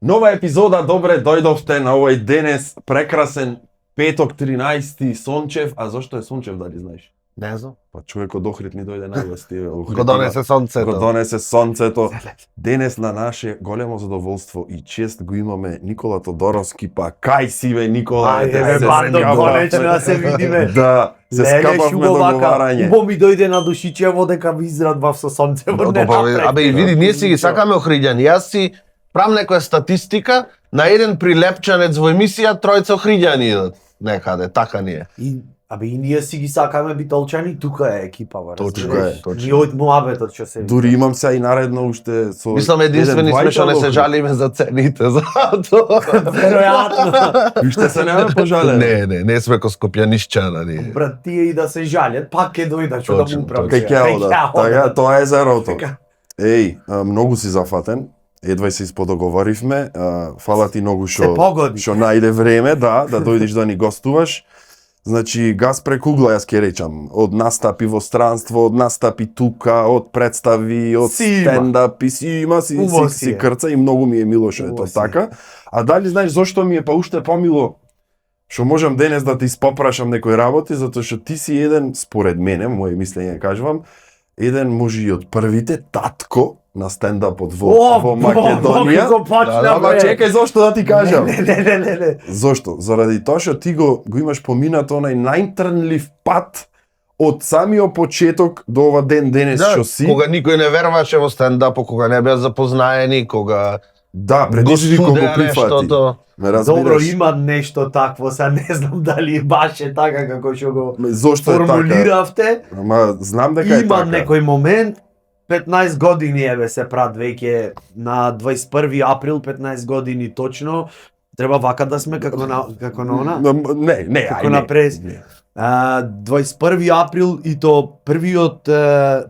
Нова епизода, добре дојдовте на овој денес прекрасен петок 13 сончев, а зошто е сончев, дали знаеш? Не знам. Па човек од Охрид ни дојде најгости. Го донесе сонцето. Го донесе сонцето. Денес на наше големо задоволство и чест го имаме Никола Тодоровски, па кај си бе Никола? Ајде, бандо, конечно да се видиме. Да, се скапавме договарање. Убо ми дојде на душичево дека ви израдбав со сонцево. Абе и види, ние си ги сакаме Охриѓани. Јас си правам некоја статистика, на еден прилепчанец во емисија тројца Охриѓани идат некаде, така ни е. Абе и ние си ги сакаме битолчани, тука е екипава. Точно е, точно. Ние од муабетот што се. Дури имам се и наредно уште со. Мислам единствени сме што не се жалиме за цените, затоа. Веројатно. Уште се не пожале. Не сме ко скопјанишчана ние. Брат, тие и да се жалат, пак ќе дојдат што да му управи. Кај ќе одат. Така, тоа е зерото. Еј, многу си зафатен. Едвај се исподоговоривме. Фала ти многу што најде време, да дојдеш да ни гостуваш. Значи, газ преку угла, јас ќе речам, од настапи во странство, од настапи тука, од представи, од стендапи, си крца и многу ми е мило што е тоа така. А дали знаеш зошто ми е па уште помило што можам денес да ти испопрашам некои работи, затоа што ти си еден, според мене, моje мислење кажувам, еден може и од првите татко на стендапот во Македонија. Ама чекај, зошто да ти кажам? Не. Зошто? Заради тоа што ти го имаш поминато онај најтрнлив пат од самиот почеток до ова денес што си. Кога никој не веруваше во стендапот, кога не беа запознаени, кога предизвикот го прифати. Добро, има нешто такво, сега не знам дали баш е така како што го формулиравте. Ама знам дека е така. Има некој момент 15 години еве се прат веќе на 21 април 15 години точно. Треба вака да сме како на она? Не, како на прес. 21 април и то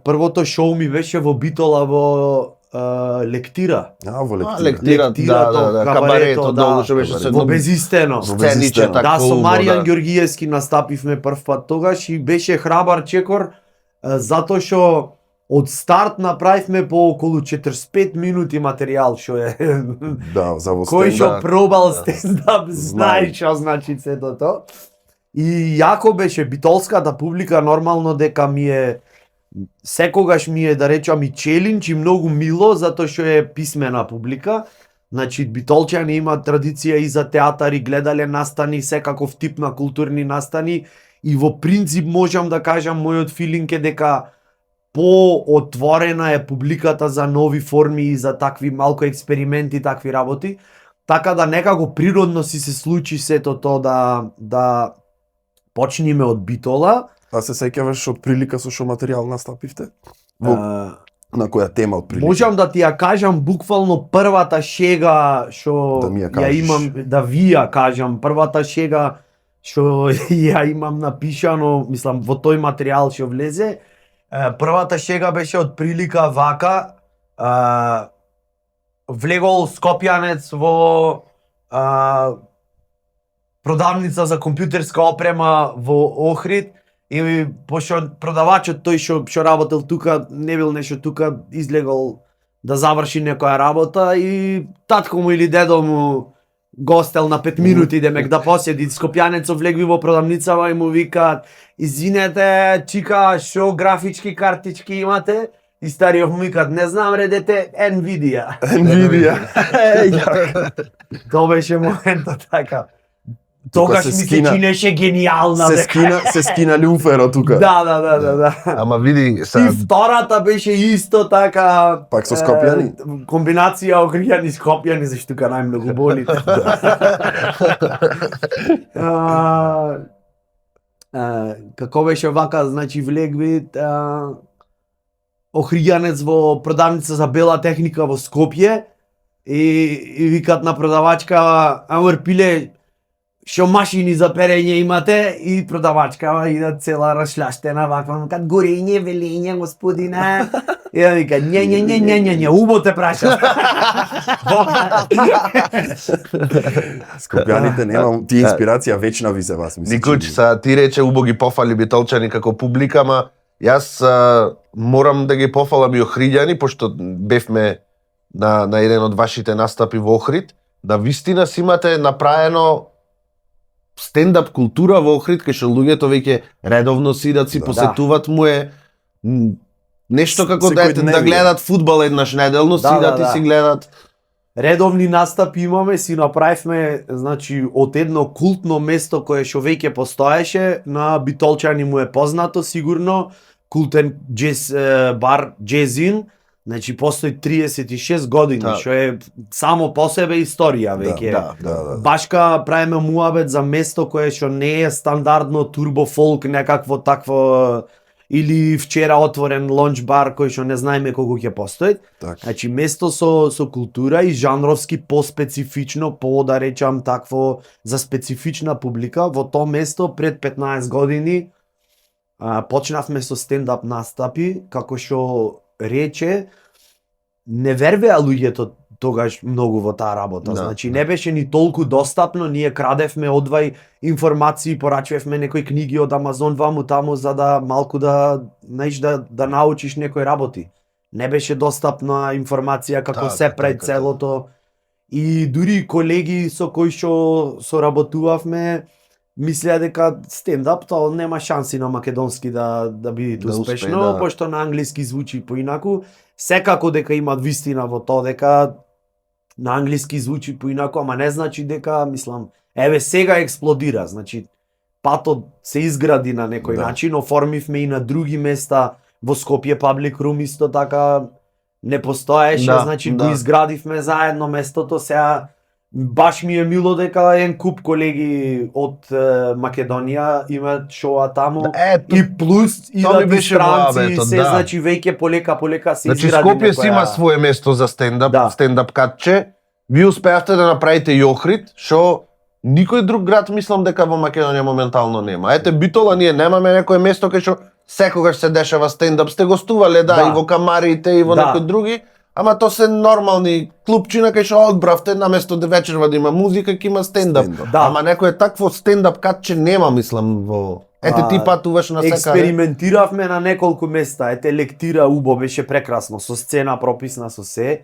првото шоу ми беше во Битола во Лектира. Во Лектира, да, кабарето, долу што беше во Безистено. Сцениче така. Да, со Маријан Ѓоргиевски настапивме прв пат тогаш и беше храбар чекор затоа што од старт направивме по околу 45 минути материјал, што е. Да, за во кој што пробал стендап знае што значи сето тоа. И јако беше, битолската публика нормално дека ми е секогаш ми е да речам и челендж и многу мило затоа што е писмена публика. Значи битолчани имаат традиција и за театар и гледале настани, секаков тип на културни настани и во принцип можам да кажам мојот филинг е дека по-отворена е публиката за нови форми и за такви малку експерименти, такви работи. Така да некако природно си се случи сето тоа да почнеме од Битола. А се сеќаваш од прилика со што материјал настапивте? На која тема од прилика? Можам да ти ја кажам буквално првата шега што ја имам, да ви ја кажам, првата шега што ја имам напишано, мислам во тој материјал што влезе. Првата шега беше од прилика вака, влегол скопјанец во продавница за компјутерска опрема во Охрид и пошто продавачот тој што работел тука, не бил нешто тука, излегол да заврши некоја работа и татко му или дедо му гостел на 5 минути демек да поседи. Скопјанецов влегви во продавницава и му викаат: "Извинете, чика, шо графички картички имате?" И стариот му викаат: "Не знам, редете Nvidia." Тоа беше моментот така. Тогаш ми се чинеше гениална. Се скина люмферо тука. Да. Ама види, и втората беше исто така. Пак со скопјани? Комбинација Охриѓани скопјани, зашто тука најмногу боли. Како беше вака, значи влегви Охриѓанец во продавница за бела техника во Скопје и викат на продавачка: "Амор пиле, што машини за перење имате?" И продавачкава иде цела расшляштена ваква, кад горење, велење, господине. И ја вика: "Не, убо те прашам." Скопјаните немам, тие инспирација вечна ви се вас, мислам. Никој, ти рече убо ги пофали битолчани како публика, ама јас морам да ги пофалам и Охриѓани, пошто бевме на еден од вашите настапи во Охрид. да вистина си имате направено стендап култура во Охрид, кај што луѓето веќе редовно си идат, си посетуват му е нешто како да гледат фудбал еднаш неделно, си идат и си гледат. Редовни настапи имаме, си направивме, значи, од едно култно место кое што веќе постоеше, на битолчани му е познато сигурно, култен джез бар Джезин, значи постои 36 години, што е само по себе историја веќе. Башка правиме муабет за место кое што не е стандардно турбо фолк некакво такво или вчера отворен лонч бар кој што не знаеме колку ќе постои. Значи место со култура и жанровски поспецифично, да речам такво за специфична публика. Во тоа место пред 15 години почнавме со стендап настапи, како што рече, не вервеа луѓето тогаш многу во таа работа. Значи не беше ни толку достапно, ние крадевме одвај информации, порачувавме некои книги од Амазон ваму таму за да малку да научиш некои работи. Не беше достапна информација како се прави целото. И дури колеги со кои што соработувавме мислеа дека стендап тоа нема шанси на македонски да биде успешно, пошто на англиски звучи поинаку. Секако дека имат вистина во тоа дека на англиски звучи поинаку, ама не значи дека, мислам, еве сега експлодира, значи патот се изгради на некој начин, оформивме и на други места, во Скопје Public Room исто така не постоеше, значи го изградивме заедно местото, сега баш ми е мило дека еден куп колеги од Македонија имаат шоа таму и плюс идат и странци, значи веќе полека се изгради. Значи Скопје си има свое место за стендап катче. Ви успеавте да направите и Охрид, што никој друг град мислам дека во Македонија моментално нема. Ете Битола ние немаме некое место кај што секогаш се дешава стендап. Сте гостувале и во камарите и во некои други. Ама то се нормални клубчина кај што одбравте наместо да вечерва да има музика, ќе има стендап. Ама некој такво стендап катче нема, мислам, во... Ете ти патуваш на секаде. Експериментиравме на неколку места. Ете Лектира Убо беше прекрасно, со сцена прописна со се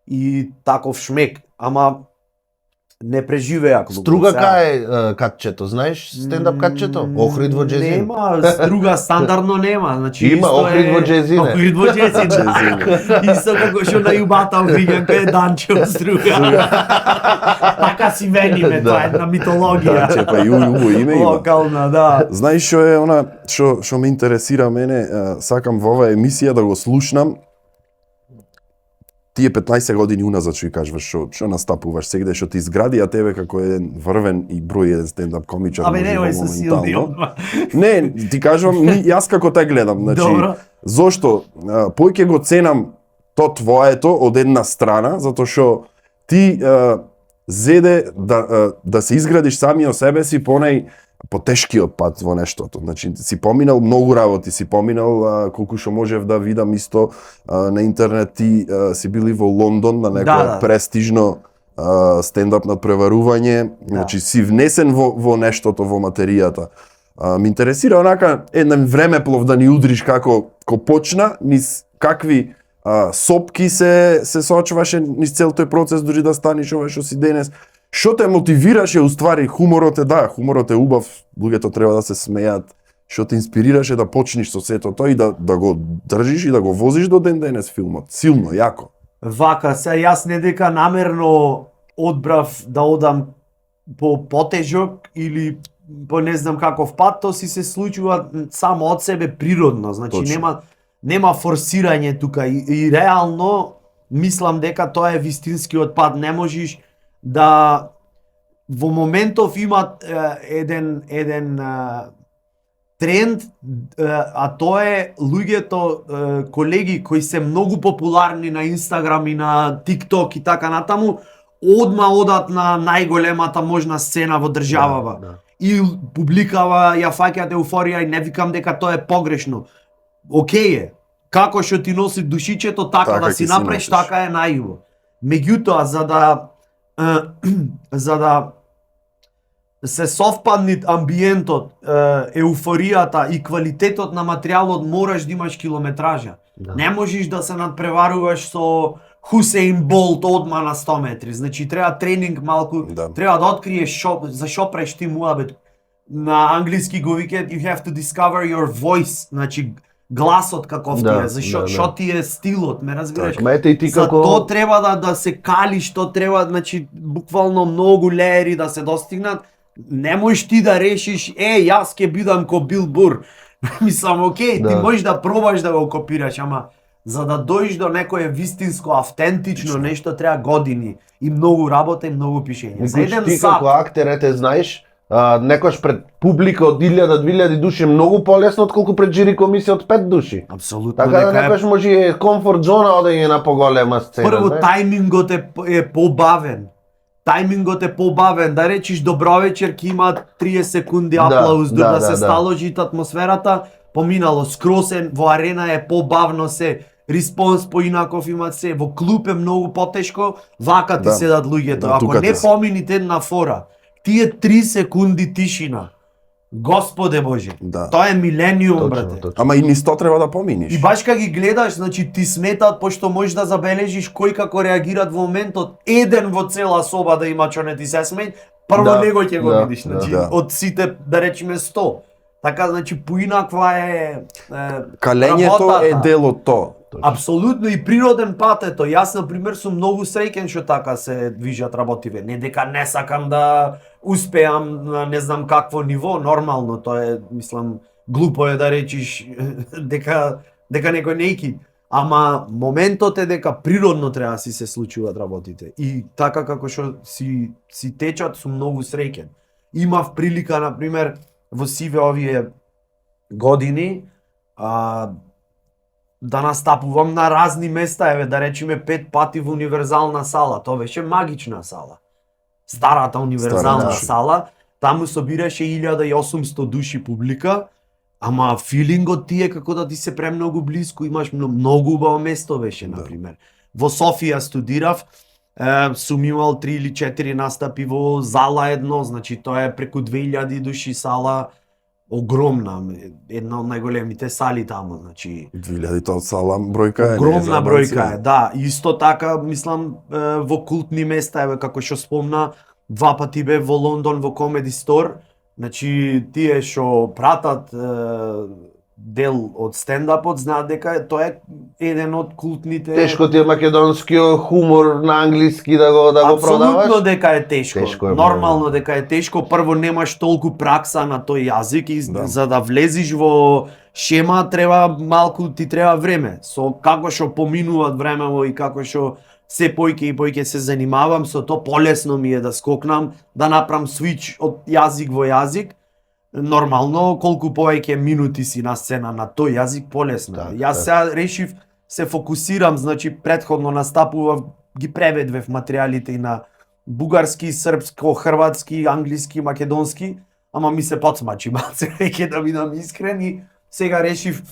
и таков шмек. Ама не преживеа клубот. Струга кај катчето, знаеш? Стендап катчето? Охрид во Джезин. Нема, Струга стандардно нема, значи има Охрид во Джезин. Охрид во Джезин. Исто како што на јубата Охриѓанка е Данче од Струга. Така си вениме, тоа е една митологија. Данче, па и убаво име има. Локална, да. Знаеш што е она што ме интересира мене, сакам во оваа емисија да го слушнам. Тие 15 години уназад што кажуваш што настапуваш сегде што ти изгради, а тебе како еден врвен и број еден стендап комичар. Абе не, со силни одма. Не, ти кажувам, јас како те гледам, значи зошто поќе го ценам то твоето од една страна, затоа што ти зеде да се изградиш самиот себе си по тешкиот пат во нештото. Значи си поминал многу работи, си поминал колку што можев да видам исто на интернет, ти си били во Лондон на некој престижно стендап надпреварување, значи си внесен во нештото, во материјата. Ме интересира онака еден времеплов да ни удриш како почна, низ какви сопки се соочуваше низ цел тој процес дури да станеш ова што си денес. Што те мотивираше уствари хуморот е хуморот е убав, луѓето треба да се смејат. Што те инспирираше да почнеш со сето тоа и да го држиш и да го возиш до ден денес филмот? Силно, јако. Вака, се јас не дека намерно одбрав да одам по потежок или по не знам каков пат, то си се случува само од себе природно, значи нема форсирање тука и реално мислам дека тоа е вистинскиот пат, не можеш да во моментов имат еден тренд, а тоа е луѓето, колеги кои се многу популарни на Инстаграм и на ТикТок и така натаму, одма одат на најголемата можна сцена во државава. И публикава ја фаќаат еуфорија и не викам дека тоа е погрешно. Океј е. Како што ти носи душичето, така да си направиш, така е најубаво. Меѓутоа, за да се совпадни амбиентот, еуфоријата и квалитетот на материјалот, мораш да имаш километража. Не можеш да се надпреваруваш со Хусейн Болт одма на 100 метри. Значи треба тренинг малку, треба да откриеш за што правиш ти муабет. На англиски го викаат you have to discover your voice, значи гласот каков ти е, што ти е стилот, ме разбираш? За тоа треба да се калиш, тоа треба, значи буквално многу леери да се достигнат. Не можеш ти да решиш, јас ќе бидам ко Бил Бур. Мислам, окей, ти можеш да пробаш да го копираш, ама за да дојдеш до некое вистинско, автентично нешто треба години и многу работа и многу пишење. За еден ти сат. Како актер, ете, знаеш, некојаш пред публика од 1000-2000 души многу полесно отколку пред жири комисија од 5 души. Апсолутно. Така да некојаш може и комфорт зона одење на поголема сцена. Прво, тајмингот е побавен. Тајмингот е побавен, да речиш добро вечер, ќе има 30 секунди аплауз, да се сталожи атмосферата, поминало скросен, во арена е побавно се, респонс поинаков има се, во клуб е многу потешко, вака ти седат луѓето, ако не помините една фора, тие 3 секунди тишина, Господе Боже, тоа е милениум, брате. Ама и низ тоа треба да поминиш. И баш кога ги гледаш, значи ти сметат, пошто можеш да забележиш кој како реагираат во моментот, еден во цела соба да има што не ти се смеј, прво него ќе го видиш, значи од сите, да речеме 100. Така, значи, поинаква е калењето е дел од тоа. Апсолутно и природен пат е тоа. Јас, например, сум многу среќен што така се движат работиве. Не дека не сакам да успеам на не знам какво ниво, нормално, тоа е, мислам, глупо е да речиш дека некој не ики. Ама моментот е дека природно треба да си се случуваат работите. И така како што си течат, сум многу среќен. Имав прилика, например, во сиве овие години да настапувам на разни места, да речеме 5 пати во универзална сала. Тоа беше магична сала. Старата универзална сала, таму собираше 1800 души публика, ама филингот ти е како да ти се премногу близко, имаш многу убаво место беше, например. Во Софија студирав, сум имал 3 или 4 настапи во зала едно, значи тоа е преку 2000 души сала, огромна, една од најголемите сали таму, значи 2000 сала бројка е. Огромна бројка е, да. Исто така, мислам, во култни места, како што спомна, 2 пати бе во Лондон во Comedy Store, значи тие што пратат дел од стендапот знаат дека тоа е еден од култните. Тешко ти е македонскиот хумор на англиски да го продаваш? Апсолутно дека е тешко. Нормално дека е тешко. Прво немаш толку пракса на тој јазик и за да влезиш во шема треба малку ти треба време. Со како што поминуваат времево и како што се појќе и појќе се занимавам со тоа, полесно ми е да скокнам, да направам свич од јазик во јазик. Нормално, колку повеќе минути си на сцена на тој јазик, полесно. Јас сега решив, се фокусирам, значи претходно настапував, ги преведвев материјалите и на бугарски, српско, хрватски, англиски, македонски, ама ми се подсмачи малце, веќе да бидам искрен и сега решив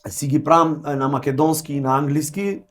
си ги правам на македонски и на англиски,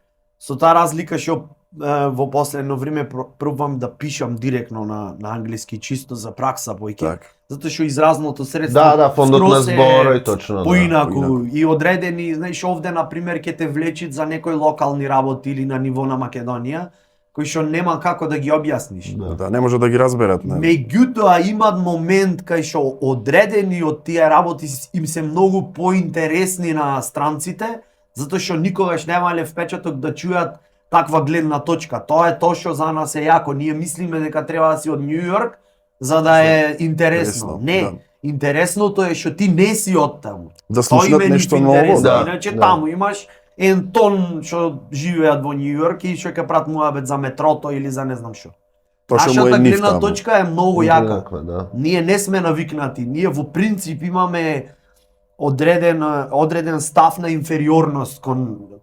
со таа разлика што во последно време пробувам да пишам директно на англиски, чисто за пракса појќе. Затоа што изразното средство фондот на збор и точно поинаку и одредени, знаеш, овде на пример ќе те влечит за некои локални работи или на ниво на Македонија, кои што нема како да ги објасниш. Да, не може да ги разберат, не. Меѓутоа имаат момент кај што одредени од тие работи им се многу поинтересни на странците, затоа што никогаш немале впечаток да чујат таква гледна точка. Тоа е тоа што за нас е јако. Ние мислиме дека треба да си од Њу Јорк за да е интересно. Не, интересното е што ти не си од таму. Да слушнат нешто ново, да. Иначе таму имаш ен тон што живеат во Њу Јорк и што ќе прат муабет за метрото или за не знам што. Нашата гледна точка е многу јака. Ние не сме навикнати. Ние во принцип имаме одреден став на инфериорност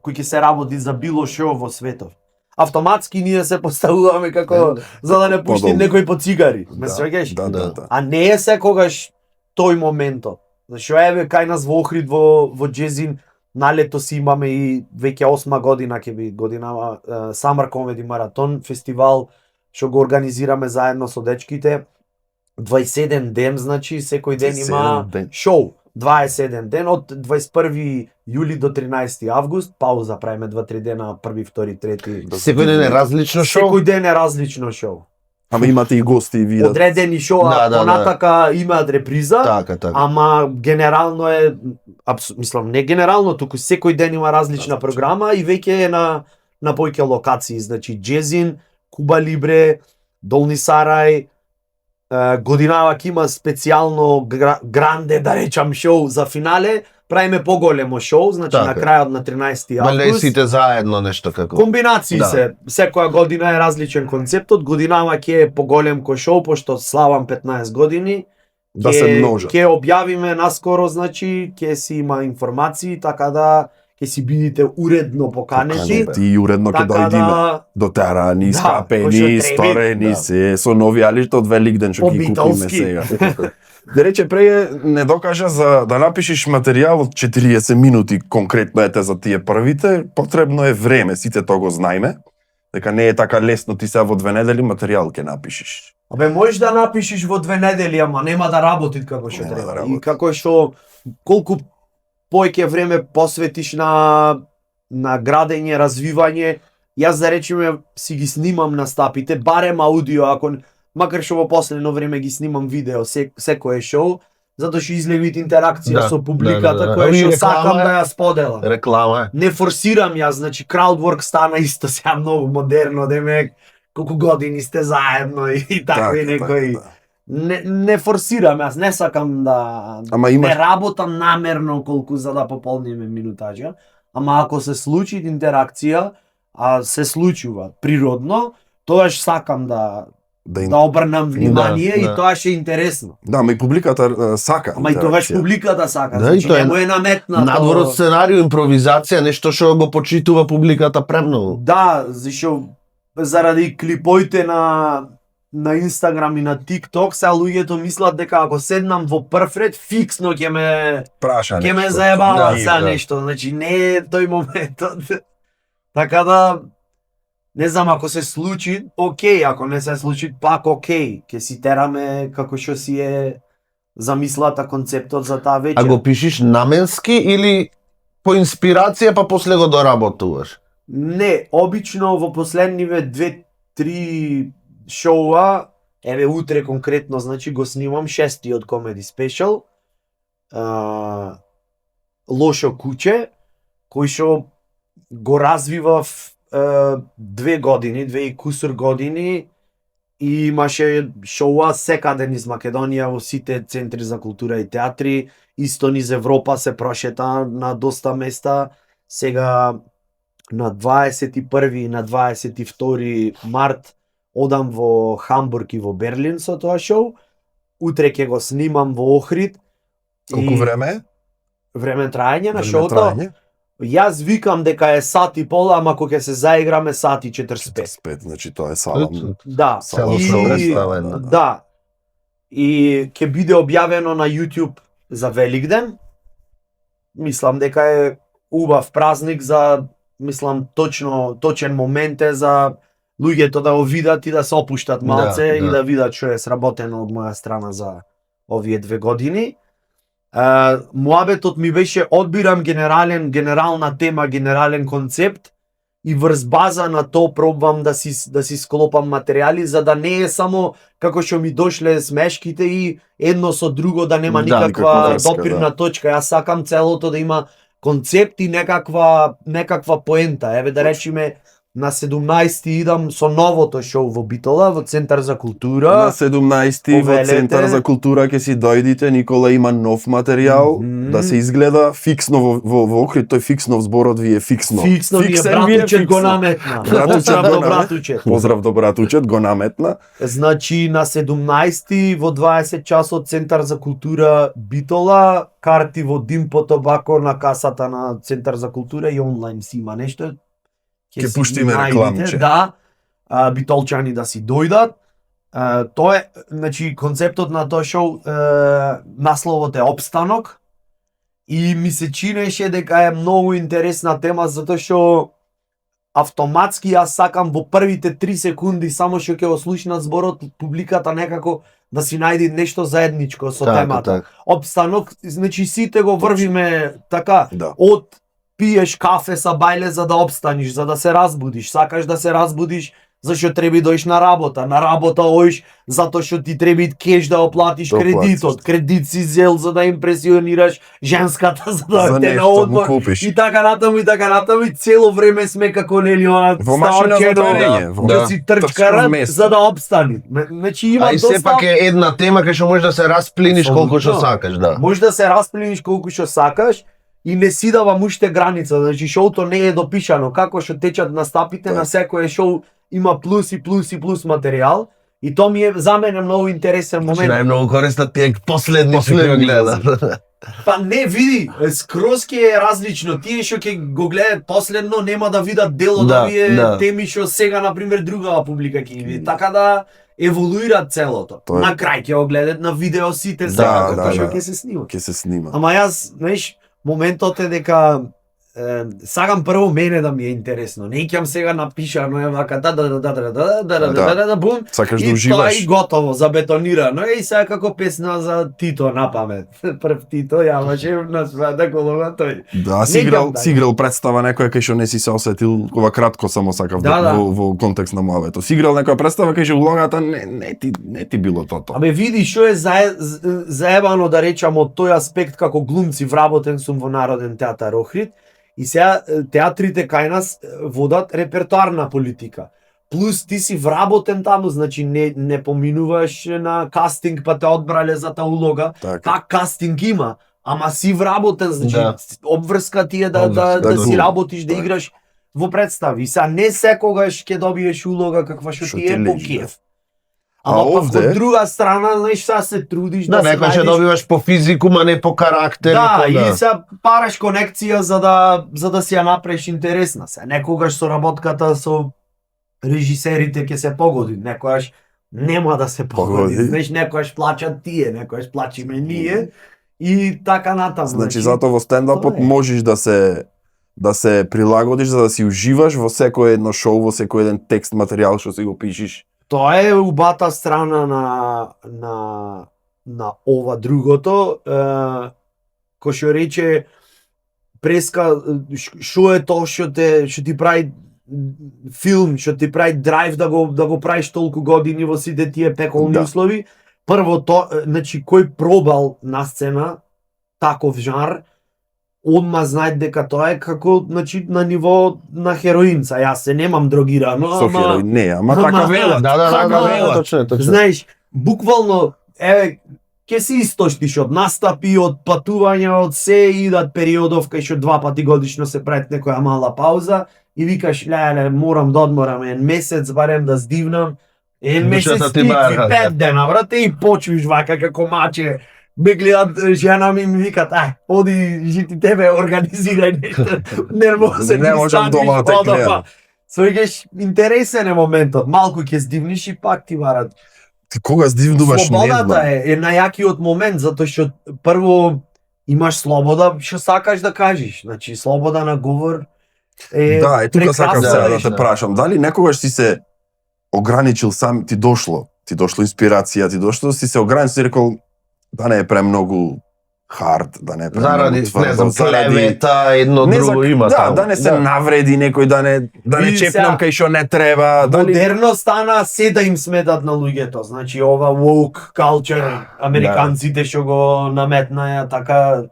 кој ќе се работи за било што во светот. Автоматски ние се поставуваме како за да не пуштим некој по цигари. Ме свеќаш? Да. А не е секогаш тој моментот. Зашо еве кај нас во Охрид во Джезин на лето си имаме и веќе 8 година ќе би годинава Summer Comedy Marathon фестивал што го организираме заедно со дечките. 27 ден, значи секој ден има шоу. 21 ден, од 21 јули до 13 август, пауза правиме 2-3 дена, 1, 2, 3. Секој ден е различно шоу? Секој ден е различно шоу. Ама имате и гости и видат. Одредени шоуа, понатака имаат реприза, Така. ама генерално е, мислам, не генерално, туку секој ден има различна програма и веќе е на појќе локации, значи Джезин, Куба Либре, Долни Сарај, годинава ќе има специјално гранде, да речам, шоу за финале, правиме поголемо шоу, значи на крајот на 13 август. Валјда и сите заедно нешто како. Комбинации се, секоја година е различен концептот, годинава ќе е поголем кој шоу, пошто славам 15 години. Да се множат. Ќе објавиме наскоро, значи, ќе си има информации, така да ќе си бидите уредно поканети. И уредно ќе дојдиме. Дотерани, скапени, сторени се, со нови алишта од Великден што ги купиме сега. Да рече, не докажа за да напишеш материјал од 40 минути конкретно ете за тие првите, потребно е време, сите тоа го знаеме, дека не е така лесно ти сега во 2 недели материјал ќе напишеш. Абе, можеш да напишеш во 2 недели, ама нема да работи како што треба. И како што колку поеќе време посветиш на градење, развивање, јас да речеме си ги снимам настапите, барем аудио, ако макар што во последно време ги снимам видео, секое шоу, затоа што излевит интеракција со публиката, која што сакам да ја споделам. Реклама. Не форсирам јас, значи краудворк стана исто сега многу модерно, деме колку години сте заедно и така и некои. Не форсирам јас, не сакам да не работам намерно колку за да пополниме минутажа, ама ако се случи интеракција, а се случува природно, тоаш сакам да обрнам внимание и тоа ќе е интересно. Да, ама и публиката сака. Ама и тоа публиката сака, значи не му е наметнато. Надвор од сценарио, импровизација, нешто што го почитува публиката премногу. Да, зашо заради клипоите на Инстаграм и на TikTok, сега луѓето мислат дека ако седнам во прв ред, фиксно ќе ме заебава за нешто, значи не е тој моментот. Така да не знам, ако се случи, окей, ако не се случи, пак окей. Ќе си тераме како што си е замислата концептот за таа вечер. А го пишеш наменски или по инспирација па после го доработуваш? Не, обично во последниве 2-3 шоуа, еве утре конкретно, значи го снимам 6-тиот комеди спешал, Лошо куќе, кој што го развивав 2 години, 2 и кусур години, и имаше шоуа секаде низ Македонија во сите центри за култура и театри, исто низ Европа се прошета на доста места. Сега на 21 и на 22 март одам во Хамбург и во Берлин со тоа шоу. Утре ќе го снимам во Охрид. Колку време е? Време траење на шоуто? Јас викам дека е сат и пол, ама кога ќе се заиграме сат и 45. 45, значи тоа е салам. Да. Да. И ќе биде објавено на YouTube за Великден. Мислам дека е убав празник за, мислам, точен момент е за луѓето да го видат и да се опуштат малце и да видат што е сработено од моја страна за овие 2 години. Муабетот ми беше одбирам генерална тема, генерален концепт и врз база на тоа пробвам да си склопам материјали за да не е само како што ми дошле смешките и едно со друго да нема никаква допирна точка. Јас сакам целото да има концепт и некаква поента. Еве да речеме на 17 идам со новото шоу во Битола, во Центар за култура. На 17 во Центар за култура ќе си дојдите, Никола има нов материјал, да се изгледа фиксно во Охрид, тој фикснов зборот ви е фиксно. Фиксно ви е братучет го наметна. Поздрав до братучет. Поздрав до братучет го наметна. Значи на 17 во 20 часот Центар за култура Битола, карти во Димпо Тобако на касата на Центар за култура и онлайн си има нешто. Ќе пуштиме рекламче. Да, битолчани да си дојдат. Тоа е, значи, концептот на тоа шоу, насловот е Опстанок. И ми се чинеше дека е многу интересна тема, затоа што автоматски јас сакам во првите 3 секунди само што ќе го слушнат зборот публиката некако да си најди нешто заедничко со темата. Опстанок, значи сите го врвиме така, од пиеш кафе са бајле за да опстаниш, за да се разбудиш, сакаш да се разбудиш, зашто треба да оиш на работа оиш затоа што ти треба кеш да оплатиш кредитот, кредит си зел за да импресионираш женската за да те на одмор и така натаму и цело време сме како нели она во да си трчкарат за да опстани. Значи има доста. А и сепак е една тема кај што можеш да се расплиниш колку што сакаш, да. Можеш да се расплиниш колку што сакаш. И не си давам уште граница, значи шоуто не е допишано, како што течат настапите на секој шоу има плюс и материјал и тоа ми е за мене многу интересен момент. Значи најмногу користат тие последни што го гледа. Па не види, скроз ќе е различно. Тие што ќе го гледаат последно нема да видат дел од овие теми што сега на пример другава публика ќе ги види. Така да еволуира целото. На крај ќе го гледаат на видео сите сега како што ќе се снима. Ќе се снима. Ама јас, знаеш, моментот е дека сакам прво мене да ми е интересно. Не ќам сега напишано е вака бум. Сакаш да уживаш. И тоа и готово, забетонирано. И сега како песна за Тито на памет. Прв Тито јаваше на свада колова тој. Да, си играл представа некоја кај што не си се осетил, ова кратко само сакав во контекст на муабето. Си играл некоја представа кај што улогата не ти било тоа. Абе види што е заебано да речам од тој аспект како глумци вработен сум во Народен театар Охрид. И сега театрите кај нас водат репертоарна политика. Плюс ти си вработен таму, значи не поминуваш на кастинг па те одбрале за таа улога. Как кастинг има, ама си вработен, значи обврска ти е да си работиш, да играш во представи. И сега не секогаш ќе добиеш улога каква што ти е по кеф. Ама овде од друга страна, знаеш, сега се трудиш да се најдеш. Некој ќе добиваш по физику, ма не по карактер. Да, и сега параш конекција за да си ја направиш интересна. Сега некогаш со работката со режисерите ќе се погоди, некогаш нема да се погоди. Знаеш, некогаш плачат тие, некогаш плачиме ние и така натаму. Значи затоа во стендапот можеш да се прилагодиш за да си уживаш во секој едно шоу, во секој еден текст, материјал што си го пишеш. Тоа е убата страна на ова другото. Кој што рече преска, што е тоа што ти прави филм, што ти прави драйв да го правиш толку години во сите тие пеколни услови. Прво значи кој пробал на сцена таков жанр, одма знаат дека тоа е како, значи, на ниво на хероинца. Јас се немам дрогирано, со хероин не, ама така велат. Да, точно. Знаеш, буквално ќе се истоштиш од настапи, од патувања, од се, идат периодов кај што 2 пати годишно се прави некоја мала пауза и викаш, леле, морам да одморам еден месец барем да здивнам. Еден месец стикви 5 дена, брате, и почвиш вака како маче. Ме гледат, жена ми викат, оди, жити тебе, организирај нешто, нервозен, не можам дома да те гледам. Свегаш, интересен е моментот, малку ќе здивниш и пак ти барат. Ти кога здивнуваш, не знам. Слободата е најакиот момент, затоа што прво имаш слобода што сакаш да кажеш, значи слобода на говор е да, тука сакам сега да те прашам, дали некогаш си се ограничил сам, ти дошло инспирација, ти дошло, си се ограничил и рекол, да не е премногу хард, да не е премногу тврдо, заради едно друго има таму. Да не се навреди некој, да не чепнам кај што не треба. Модерно стана се да им сметат на луѓето, значи ова woke culture, американците што го наметнаја така,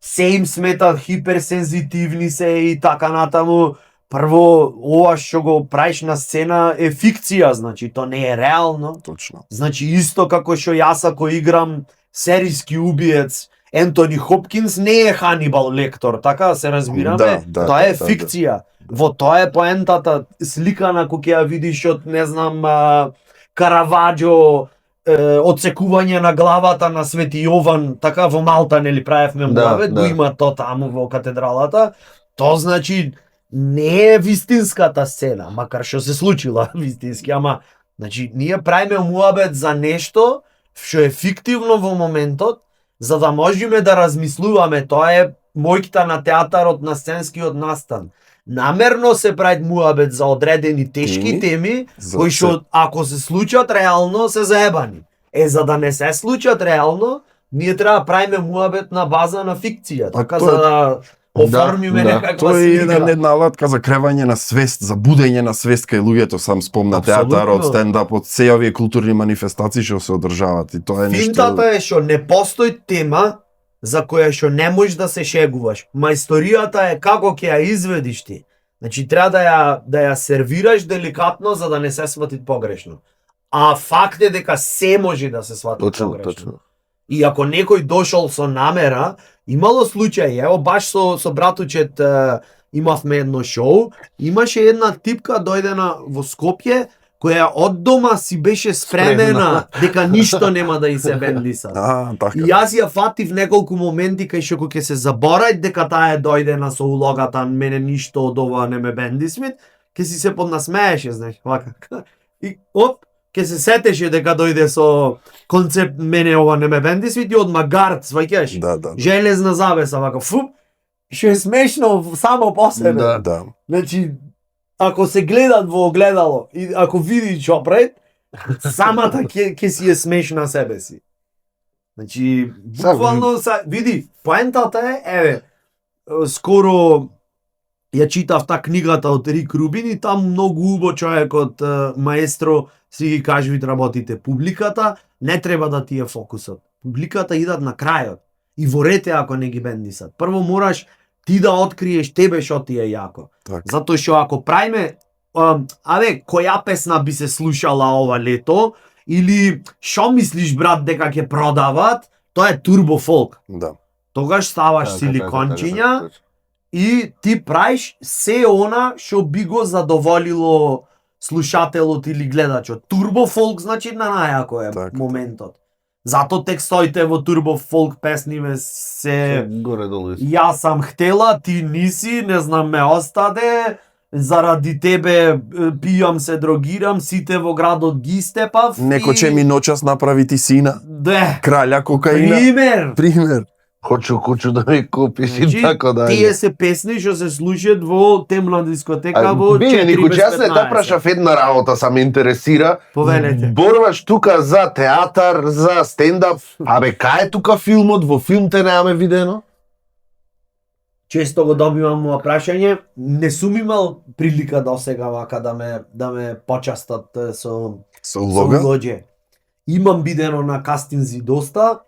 се им сметат, хиперсензитивни се и така натаму. Прво, ова што го правиш на сцена е фикција, значи то не е реално. Точно. Значи исто како што јас ако играм серијски убиец, Ентони Хопкинс не е Ханибал Лектор, така се разбираме? Тоа е фикција. Во тоа е поентата, сликана кој ќе ја видиш од, не знам, Караваџо, одсекување на главата на Свети Јован, така во Малта, нели правевме муавет, го има тоа таму во катедралата. Тоа значи не е вистинската сцена, макар што се случила вистински, ама значи ние правиме муабет за нешто што е фиктивно во моментот, за да можеме да размислуваме. Тоа е мојката на театарот, на сценскиот настан. намерно се прават муабет за одредени тешки теми, кои што ако се случат реално се заебани. За да не се случат реално, ние треба да правиме муабет на база на фикција, така за да оформиме некаква слика. Тоа е една алатка за кревање на свест, за будење на свест кај луѓето, сам спомна театарот, стендапот, се овие културни манифестации што се одржаваат и тоа е нешто. Финтата е што не постои тема за која што не можеш да се шегуваш. Мајсторијата е како ќе ја изведиш ти. Значи треба да ја сервираш деликатно за да не се свати погрешно. А факт е дека се може да се свати погрешно. Точно. И ако некој дошол со намера, имало случаи, ево баш со братучет имавме едно шоу, имаше една типка дојдена во Скопје, која од дома си беше спремена дека ништо нема да и се бендиса. Така. И јас ја фатив неколку моменти кај што ќе се заборај дека таа е дојдена со улогата мене ништо од ова не ме бендисмит, ќе си се поднасмееше, знаеш, вака. И ќе се сетеше дека дојде со концепт мене ова не ме бендисмит и од Магард, сваќаш? Да. Железна завеса, вака, фуп, што е смешно само по себе. Да. Значи, ако се гледат во огледало и ако види што пред, самата ќе си е смешна себе си. Значи, буквално види, поентата е, скоро ја читав та книгата од Рик Рубин и там многу убаво човекот маестро си ги кажувит работите. Публиката не треба да ти е фокусот. Публиката идат на крајот. И во рете ако не ги бендисат. Прво мораш ти да откриеш тебе што ти е јако. Так. Затоа што ако правиме која песна би се слушала ова лето или што мислиш брат дека ќе продават, тоа е турбо фолк. Да. Тогаш ставаш силикончиња и ти правиш се она што би го задоволило слушателот или гледачот. Турбо фолк значи на најако е моментот. Зато текстоите во турбо фолк песниве се горе-долу. Јас сам хтела, ти ниси, не знам ме остаде, заради тебе пијам се дрогирам, сите во градот ги степав. Некој че ми ночас направи ти сина. Да. Краља кокаина. Пример. Хочу кучу да ми купиш и така да. Тие се песни што се слушаат во темна дискотека во 4 без 15. Никој, јас не те прашав една работа, са ме интересира. Повелете. Борваш тука за театар, за стендап. Кај е тука филмот? Во филм те немаме видено? Често го добивам ова прашање. Не сум имал прилика до сега вака да ме почастат со улога. Имам видено на кастинзи доста.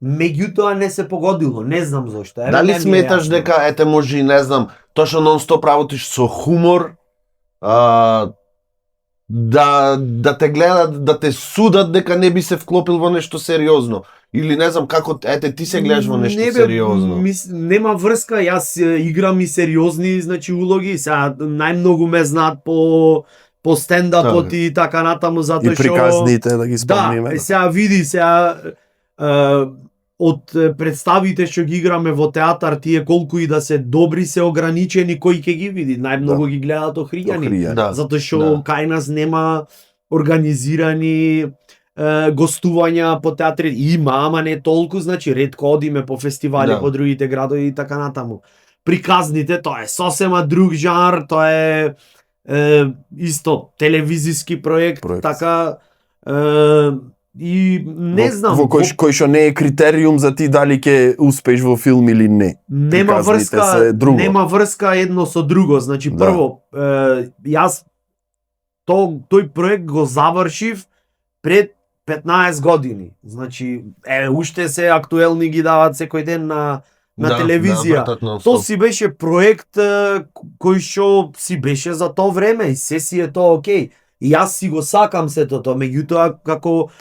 Меѓутоа не се погодило, не знам зошто. Дали сметаш дека може и не знам, тоа што нон-стоп работиш со хумор, да те гледат, да те судат дека не би се вклопил во нешто сериозно? Или не знам како ти се гледаш во нешто сериозно? Нема врска, јас играм и сериозни улоги, сега најмногу ме знаат по стендапот и така натаму затоа што и приказните да ги спомниме. Да, сега види од представите што ги играме во театар, тие колку и да се добри се ограничени, кој ќе ги види? Најмногу ги гледаат охријани. Затоа што кај нас нема организирани гостувања по театри. Има, ама не толку, значи ретко одиме по фестивали по другите градови и така натаму. Приказните, тоа е сосема друг жанр, тоа е исто телевизиски проект. Така и не знам во кој што не е критериум за ти дали ќе успееш во филм или не. Нема врска едно со друго. Значи прво јас тој проект го завршив пред 15 години. Значи уште се актуелни ги дават секој ден на телевизија. Тоа си беше проект кој што си беше за тоа време и се си е тоа окей. И јас си го сакам сето тоа, меѓутоа како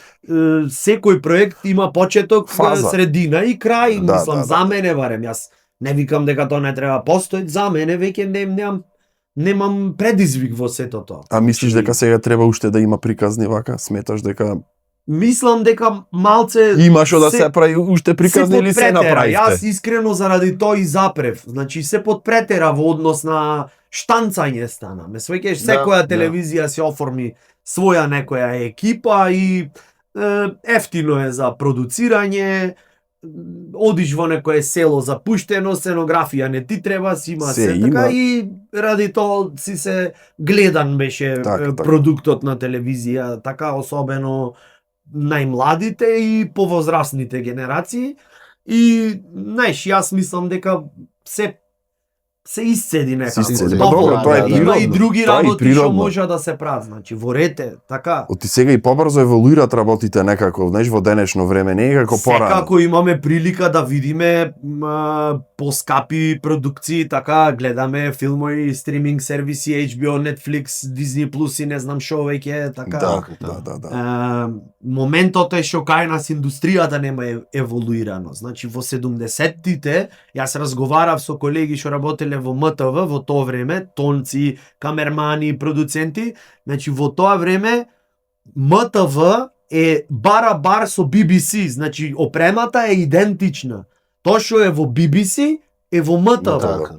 секој проект има почеток, средина и крај, мислам за мене барем. Јас не викам дека тоа не треба постои, за мене веќе немам предизвик во сето тоа. А мислиш дека сега треба уште да има приказни вака? Сметаш дека мислам дека малце има што да се прави уште приказни или се направите? Јас искрено заради тоа и запрев. Значи се подпретера во однос на штанцање стана. Ме свеќаш, секоја телевизија се оформи своја некоја екипа и ефтино е за продуцирање, одиш во некое село запуштено, сценографија не ти треба, си има Се се има. така и ради тоа си се гледан беше Така. продуктот на телевизија, така особено најмладите и повозрасните генерации. И знаеш, јас мислам дека се исцеди некако. Се исцеди. Доволно. Добро, тоа е Има и природно. други Тоа е работи што природно. може да се прават, значи во рете, така. Оти сега и побрзо еволуират работите некако, знаеш, во денешно време, не е како порано. Секако имаме прилика да видиме поскапи продукции, така гледаме филмови, стриминг сервиси, HBO, Netflix, Disney Plus и не знам шо веќе, така. Да. Моментот е што кај нас индустријата нема еволуирано. Значи во 70-тите јас разговарав со колеги што работеле во МТВ во тоа време, тонци, камермани, продуценти, значи во тоа време МТВ е бар со BBC, значи опремата е идентична. Тоа што е во BBC е во МТВ. Така.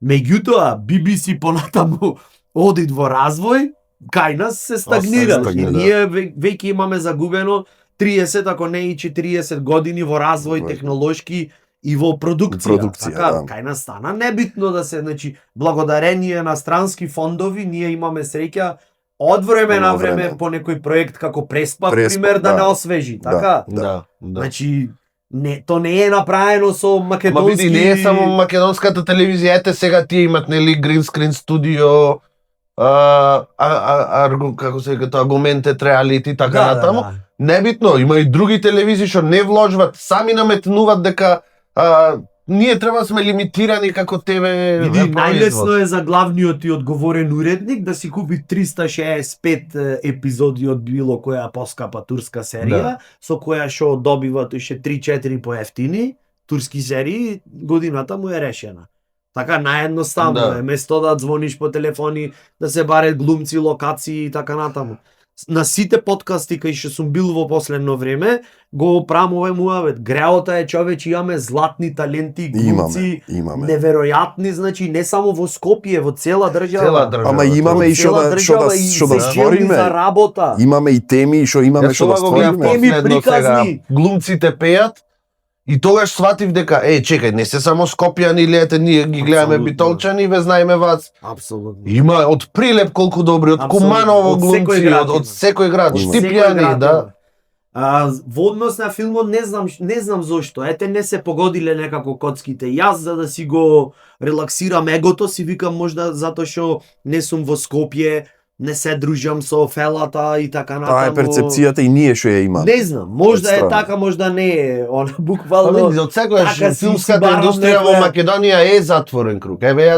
Меѓутоа BBC понатаму оди во развој, кај нас се стагнира. И ние веќе имаме загубено 30, ако не и 40 години во развој технолошки и во продукција. Така, да. кај нас стана небитно да се, значи, благодарение на странски фондови, ние имаме среќа од време на време по некој проект како Преспак, пример, да не освежи, така? Да. Значи, то не е направено со македонски... Ма види, не е само македонската телевизија, ете сега тие имат, нели, green screen студио, како се вика тоа, Augmented reality, така натаму. Небитно, има и други телевизии што не вложват, сами наметнуваат дека ние треба да сме лимитирани како тебе. Види, најлесно е за главниот и одговорен уредник да си купи 365 епизоди од било која поскапа турска серија, со која што добива тојше 3-4 поевтини турски серии, годината му е решена. Така наједноставно е, место да звониш по телефони, да се барат глумци, локации и така натаму. На сите подкасти кај што сум бил во последно време, го правам овој муавет. Греота е, човече, имаме златни таленти, глумци, имаме. неверојатни, значи не само во Скопје, во цела држава. Ама имаме и што да створиме. За работа. Имаме и теми што имаме што да створиме. Теми приказни. Глумците пеат. И тогаш сватив дека, чекај, не се само скопјани или ете ние ги гледаме битолчани и ве знаеме вас. Апсолутно. Има од Прилеп колку добри, од Куманово глумци, од секој град, Штипјани, да. Во однос на филмот не знам зошто. Ете не се погодиле некако коцките. Јас за да си го релаксирам егото си викам можда затоа што не сум во Скопје, не се дружам со фелата и така натаму. Таа е перцепцијата и ние што ја имаме. Не знам, можда е така, можда не е. Она буквално. Па види, од секојаш филмската индустрија во Македонија е затворен круг. Еве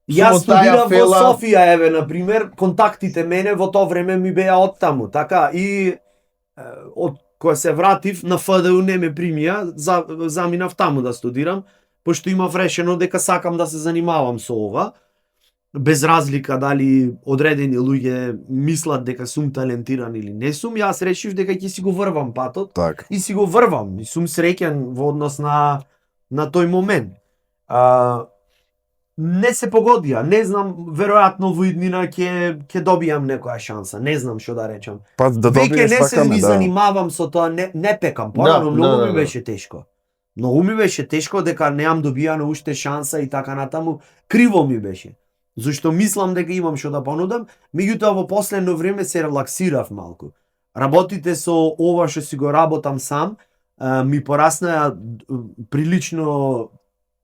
Јас студирав во Софија, еве на пример, контактите мене во тоа време ми беа од таму, така и од кога се вратив на ФДУ не ме примија, заминав таму да студирам, пошто имав решено дека сакам да се занимавам со ова. Без разлика дали одредени луѓе мислат дека сум талентиран или не сум, јас решив дека ќе си го врвам патот и си го врвам и сум среќен во однос на тој момент. Не се погодија, не знам, веројатно во иднина ќе добијам некоја шанса, не знам што да речам. Па да добиеш не се ми да. занимавам со тоа, не пекам, порано многу ми беше тешко. Многу ми беше тешко дека неам добијано уште шанса и така натаму, криво ми беше. Зашто мислам дека имам што да понудам, меѓутоа во последно време се релаксирав малку. Работите со ова што си го работам сам, ми пораснаа прилично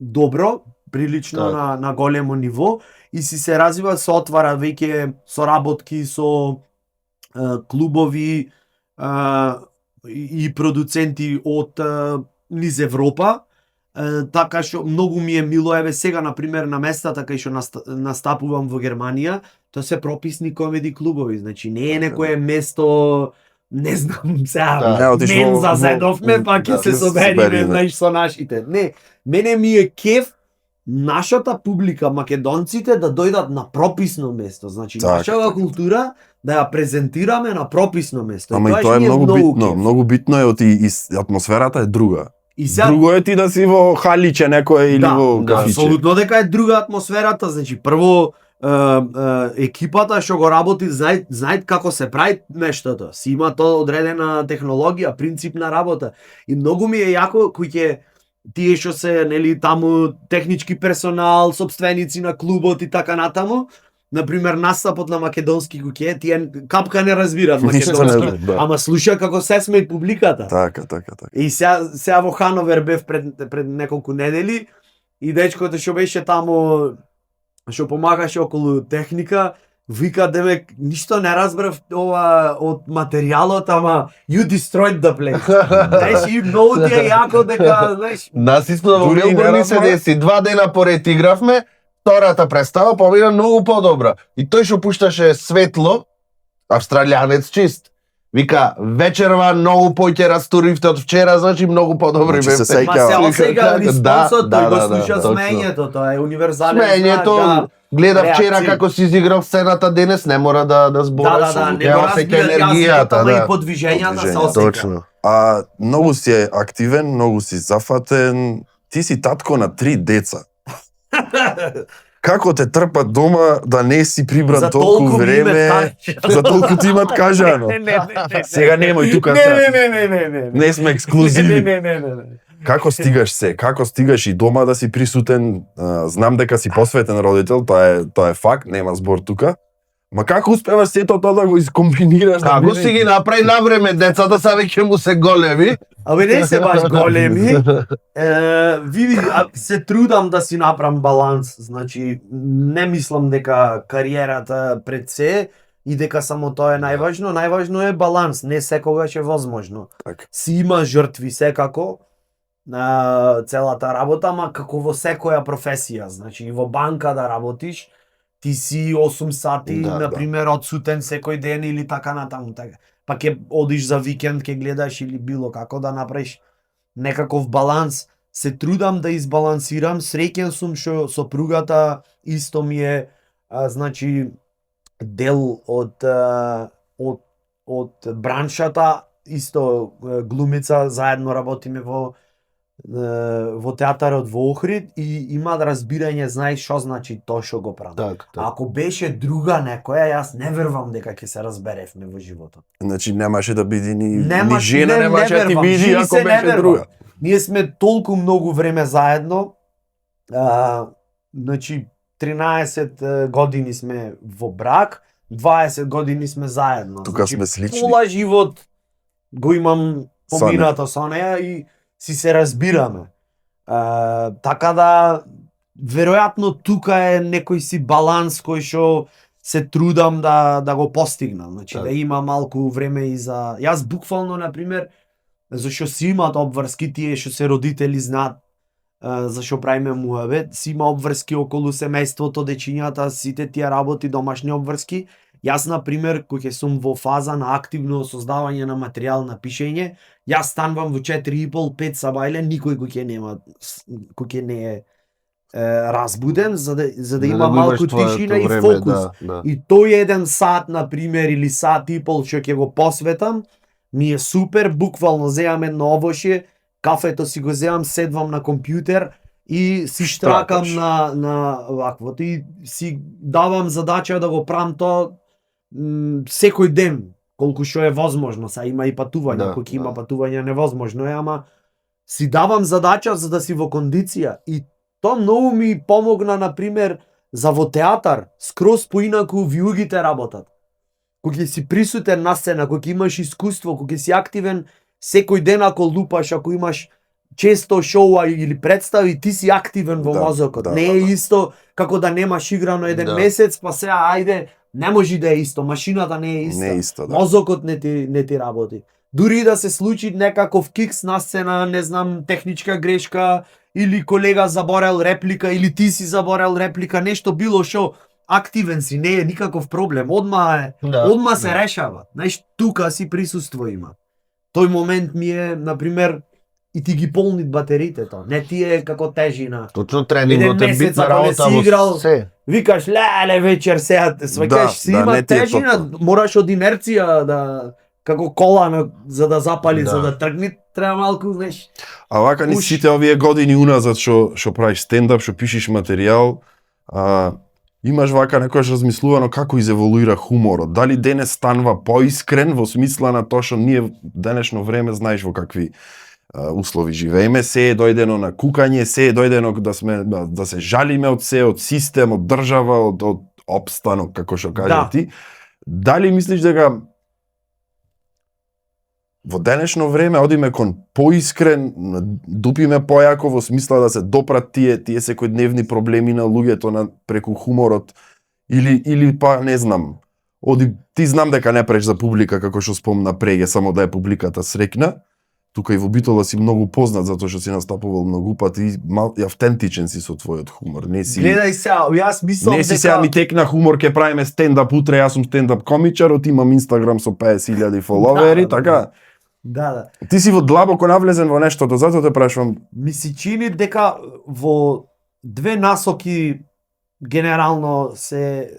добро, прилично на големо ниво и си се развива, се отвара веќе соработки со клубови и продуценти од низ Европа. Така што многу ми е мило, еве сега на пример на местата кај што настапувам во Германија, тоа се прописни комеди клубови, значи не е некое место, не знам сега, менза седовме па ќе се собериме, знаеш, со нашите. Не, мене ми е кеф нашата публика, македонците, да дојдат на прописно место, значи нашата култура да ја презентираме на прописно место. Ама и тоа е многу битно е, и атмосферата е друга. Друго е ти да си во халиче некој или во кафиче. Апсолутно дека е друга атмосферата, значи прво екипата што го работи знаат како се прави нештото. Си има тоа одредена технологија, принцип на работа. И многу ми е јако кој ќе тие што се нели таму технички персонал, собственици на клубот и така натаму. Например, настапот на македонски куќе, тие капка не разбираат македонски, ама слуша како се смеи публиката. Така. И сега во Хановер бев пред неколку недели и дечкото што беше таму што помагаше околу техника, вика демек ништо не разбрав ова од материјалот, ама you destroyed the place. Знаеш, и многу ти е јако дека, знаеш, Нас исто во Мелбурн се деси, 2 дена поред игравме, втората представа помина многу подобра. И тој што пушташе светло, австралијанец чист, вика, вечерва многу поќе растуривте од вчера, значи многу подобри Значи, бе. се ма се осега респонсот, да, тој го да, слуша точно. смењето, тоа е универзален Смењето, знак, гледа вчера реакција. како си изиграл сцената денес, не мора да збораш. не го разбират енергијата, ама и да. подвижењата се Подвижењата, осеќа. Точно. А многу си е активен, многу си зафатен. Ти си татко на 3 деца. Како те трпат дома да не си прибран За толку толку ми имат време? кажано. За толку ти имат кажано. Не. Сега немој тука. Не. Не сме ексклузиви. Не. Како стигаш се? Како стигаш и дома да си присутен? Знам дека си посветен родител, тоа е факт, нема збор тука. Ма како успеваш сето тоа да го искомбинираш? Како си ги направи на време, децата са веќе му се големи. Абе не се баш големи. Види, се трудам да си направам баланс. Значи, не мислам дека кариерата пред се и дека само тоа е најважно. Најважно е баланс, не секогаш е возможно. Така. Си има жртви секако на целата работа, ама како во секоја професија. Значи, и во банка да работиш, ти си 8 сати, например, одсутен секој ден или така натаму. Така. Па ќе одиш за викенд, ќе гледаш или било како да направиш некаков баланс. Се трудам да избалансирам, среќен сум што сопругата исто ми е значи дел од браншата, исто глумица, заедно работиме во театарот во Охрид и имаат разбирање, знаеш што значи тоа што го правам. Так. Ако беше друга некоја, јас не верувам дека ќе се разберевме во животот. Значи немаше да биде ни Нема- жена, не немаше да ти верувам. биде Живи ако се, не беше верувам. друга. Ние сме толку многу време заедно. Значи 13 години сме во брак, 20 години сме заедно. Тука Значи, сме слични. Пола живот го имам поминато со неја и си се разбираме. Така да веројатно тука е некој си баланс кој што се трудам да го постигнам. Значи да има малку време и за јас буквално на пример зашто си имаат обврски тие што се родители знаат зашто правиме муабет, си има обврски околу семејството, дечињата, сите тие работи, домашни обврски. Јас, на пример, кој ќе сум во фаза на активно создавање на материјал на пишење, јас станувам во 4:30-5 сабајле, никој кој ќе не е разбуден, за да има малку тишина и фокус. И тој 1 сат, на пример, или сат и пол што ќе го посветам, ми е супер, буквално земам едно овошје, кафето си го земам, седвам на компјутер и си штракам на ваквото и си давам задача да го правам тоа секој ден, колку што е возможно. Са има и патување, кој има патување невозможно е, ама си давам задача за да си во кондиција и тоа многу ми помогна, на пример, за во театар, скроз поинаку виугите работат. Кога ќе си присутен на сцена, кога имаш искуство, кога си активен секој ден, ако лупаш, ако имаш често шоуа или представи, ти си активен во мозокот. Не е исто како да немаш играно еден месец, па сега ајде, не може да е исто, машината не е иста. Не е исто, да. Мозокот не ти работи. Дури да се случи некаков кикс на сцена, не знам, техничка грешка, или колега заборел реплика, или ти си заборел реплика, нешто било шо, активен си, не е никаков проблем, одма се решава. Знаеш, тука си присуство има. Тој момент ми е, на пример, и ти ги полнит батериите тоа. Не ти е како тежина. Точно тренингот е битна работа во се. Викаш, леле вечер сега, сваќаш, си има тежина, мораш од инерција да како кола за да запали, за да тргне, треба малку, знаеш. А вака ни сите овие години уназад што правиш стендап, што пишеш материјал, имаш вака некојаш размислувано како изеволуира хуморот. Дали денес станува поискрен во смисла на тоа што ние денешно време знаеш во какви услови живееме, се е дојдено на кукање, се е дојдено да се жалиме од се, од систем, од држава, од опстанок, како што кажа ти. Дали мислиш дека во денешно време одиме кон поискрен, дупиме појако во смисла да се допрат тие секојдневни проблеми на луѓето преку хуморот, или па не знам, ти знам дека не преш за публика како што спомна преге, само да е публиката срекна. Тука и во Битола си многу познат затоа што си настапувал многу пати и автентичен си со твојот хумор. Не си Гледај сега, јас мислам не си сега ми текна хумор, ќе правиме стендап утре, јас сум стендап комичар, имам Инстаграм со 50.000 фоловери, така. Да. Ти си во длабоко навлезен во нештото, затоа те прашувам. Ми се чини дека во две насоки генерално се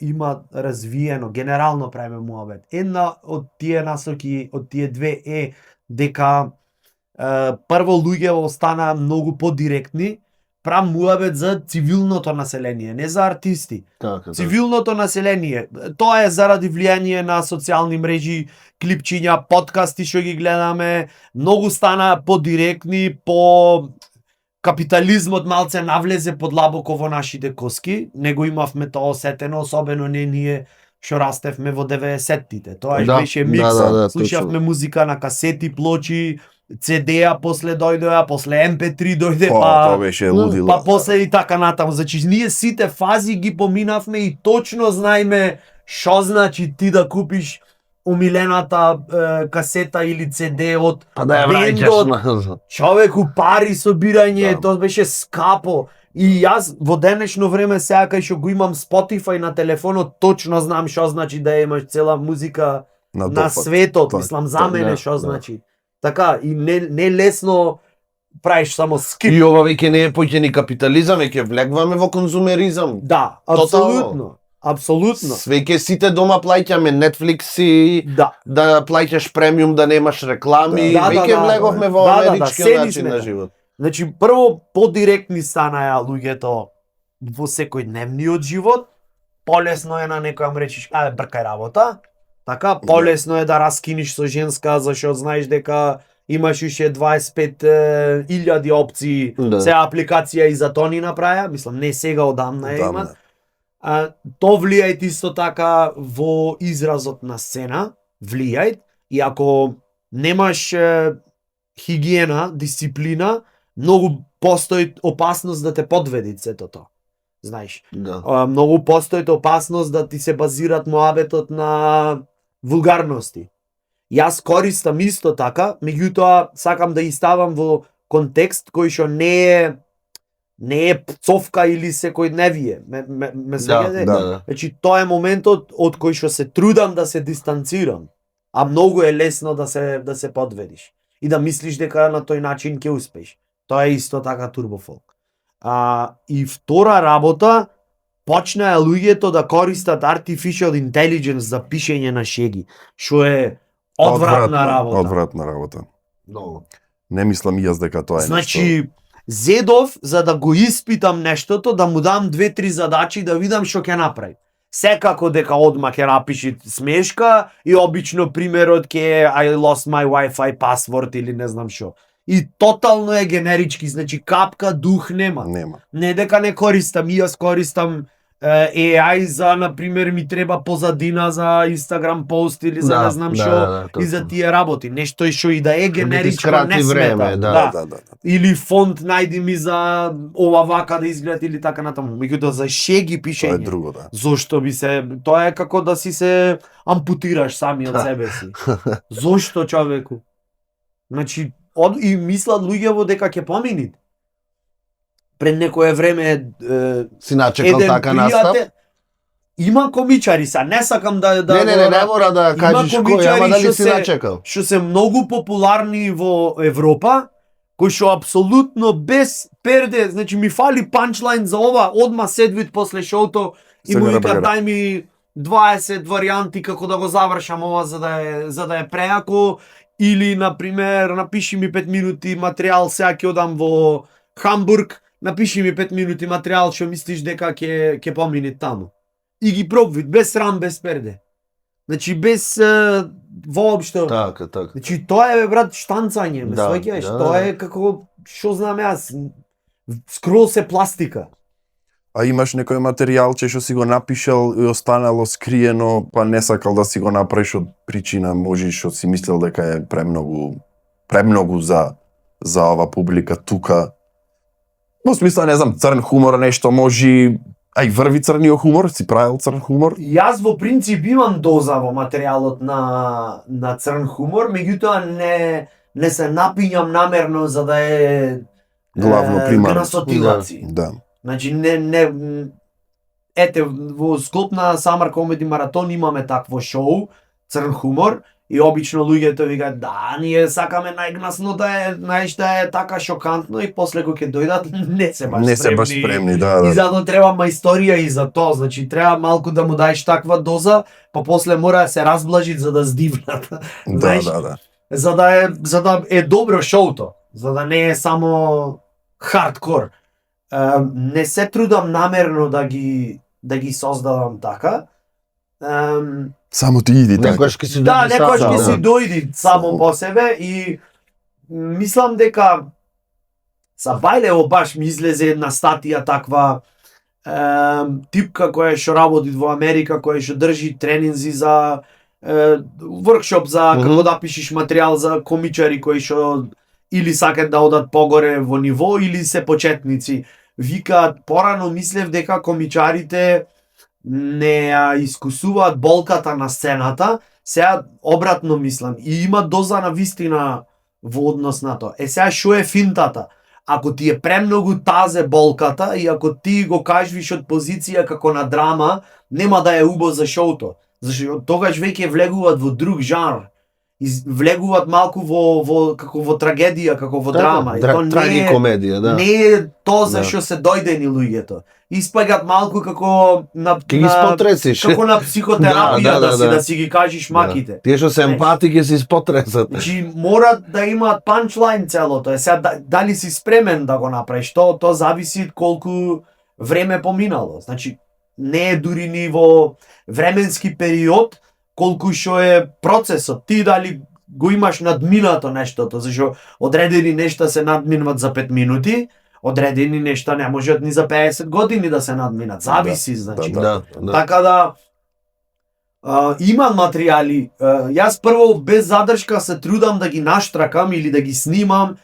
има развиено, генерално правиме муабет. Една од тие насоки, од тие две е дека прво луѓе стана многу подиректни, прам муабет за цивилното население, не за артисти. Цивилното население, тоа е заради влијание на социјални мрежи, клипчиња, подкасти што ги гледаме, многу стана подиректни, по капитализмот малце навлезе подлабоко во нашите коски, него имавме тоа осетено, особено не ние што растевме во 90-тите. Тоа беше микс, слушавме музика на касети, плочи, CD-а после дојдоа, после MP3 дојде, тоа беше лудило. Па после и така натаму. Значи ние сите фази ги поминавме и точно знаеме што значи ти да купиш умилената касета или CD од бендот. Човеку пари собирање, тоа беше скапо. И јас во денешно време сега кај што го имам Spotify на телефонот, точно знам што значи да имаш цела музика на светот, мислам за мене што значи. Така, и не лесно правиш само скип. И ова веќе не е поќе капитализам, веќе влегваме во конзумеризам. Да, апсолутно. Апсолутно. Свеќе сите дома плаќаме Netflix и да плаќаш премиум, да немаш реклами. Веќе влеговме во америчкиот начин на живот. Значи, прво, подиректни станаја луѓето во секојдневниот живот. Полесно е на некоја му речиш, бркај работа. Така, полесно е да раскиниш со женска, зашто знаеш дека имаш уште 25.000 опции. Сега апликација и за тоа ни направија, мислам, не сега одамна е има. То влијајт исто така во изразот на сцена, влијајт, и ако немаш хигиена, дисциплина, многу постои опасност да те подведи сето тоа. Знаеш, многу постои опасност да ти се базират муабетот на вулгарности. Јас користам исто така, меѓутоа сакам да ги ставам во контекст кој што не е пцовка или секојдневие. Ме свеѓате? Значи тоа е моментот од кој што се трудам да се дистанцирам, а многу е лесно да се подведиш и да мислиш дека на тој начин ќе успееш. Тоа е исто така турбофолк. И втора работа, почнаа луѓето да користат artificial intelligence за пишење на шеги, што е одвратна работа. Одвратна работа. Не мислам јас дека тоа е значи, зедов за да го испитам нештото, да му дам 2-3 задачи да видам што ќе направи. Секако дека одма ќе напиши смешка и обично примерот ќе е I lost my Wi-Fi password или не знам што. И тотално е генерички, значи капка дух нема. Не дека не користам, јас користам AI за, например, ми треба позадина за Instagram пост или за не знам што и за тие работи. Нешто што и да е генеричко не смета. Или фонт најди ми за ова вака да изгледа или така натаму. Меѓутоа за шеги пишење. Тоа е друго, да. Зошто би се, тоа е како да си се ампутираш сами од себе си. Зошто, човеку? Значи, и мислат луѓето дека ќе помини. Пред некое време си начекал така настап? Има комичари, са не сакам да не мора да кажеш кој, ама дали си начекал? Што се многу популарни во Европа, кои што апсолутно без перде, значи ми фали панчлайн за ова, одма седвит после шоуто и му вика дај ми 20 варијанти како да го завршам ова за да е преако, или на пример напиши ми 5 минути материјал, сега ќе одам во Хамбург, напиши ми 5 минути материјал што мислиш дека ќе помине таму. И ги пробви без срам, без перде. Значи без воопшто. Така. Значи тоа е брат штанцање, ме сваќаш, тоа е како што знам јас. Скрос е пластика. А имаш некој материјалче што си го напишал и останало скриено, па не сакал да си го направиш од причина, може што си мислел дека е премногу за ова публика тука. Во смисла, не знам, црн хумор нешто може, ај врви црниот хумор, си правил црн хумор? Јас во принцип имам доза во материјалот на црн хумор, меѓутоа не се напињам намерно за да е главно примар. Гнасотилаци. Да. Значи ете во склоп на Summer Comedy Marathon имаме такво шоу црн хумор и обично луѓето викаат да, ние сакаме најгнасно да е, знаеш да е така шокантно и после кога ќе дојдат не се баш спремни. Да. И затоа треба мајсторија и за тоа, значи треба малку да му даеш таква доза, па после мора да се разблажи за да здивнат. Да. За да е добро шоуто, за да не е само хардкор. Не се трудам намерно да ги создавам така. Само ти иди така. Некојаш ќе си некојаш ќе си дојди само по себе и мислам дека са Бајлево баш ми излезе една статија таква типка која што работи во Америка, која што држи тренинзи за воркшоп за како да пишеш материјал за комичари кои што или сакат да одат погоре во ниво или се почетници. Викаат, порано мислев дека комичарите не искусуваат болката на сцената, сега обратно мислам и има доза на вистина во однос на тоа. Сега што е финтата? Ако ти е премногу тазе болката и ако ти го кажвиш од позиција како на драма, нема да е убаво за шоуто. Зашто тогаш веќе влегуваат во друг жанр. Влегуваат малку во како во трагедија, како во драма. Трагикомедија, да. Не е тоа за што се дојдени луѓето. Испаѓаат малку како на како на психотерапија да си ги кажеш маките. Тие што се емпати ќе се испотресат. Значи мора да имаат панчлайн целото. Сега дали си спремен да го направиш, тоа зависи колку време поминало. Значи не е дури ни во временски период колку што е процесот. Ти дали го имаш надминато нештото, зашто одредени нешта се надминуваат за 5 минути, одредени нешта не можат ни за 50 години да се надминат. Зависи, значи. Така да имам материјали. Јас прво без задршка се трудам да ги наштракам или да ги снимам.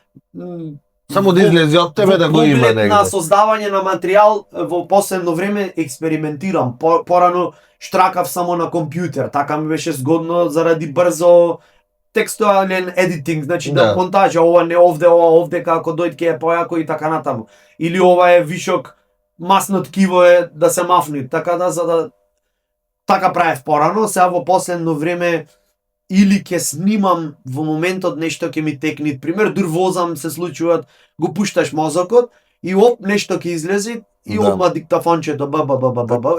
Само да излезе од тебе да го има негде. На создавање на материјал во последно време експериментирам. Порано штракав само на компјутер, така ми беше згодно заради брзо текстуален едитинг, значи да монтажа, ова не овде како дојде ќе е појако и така натаму. Или ова е вишок масно ткиво е да се мафни, така да за да така правев порано, сега во последно време или ќе снимам во моментот нешто ќе ми текне, пример дур возам се случуваат, го пушташ мозокот и нешто ќе излезе и одма диктафончето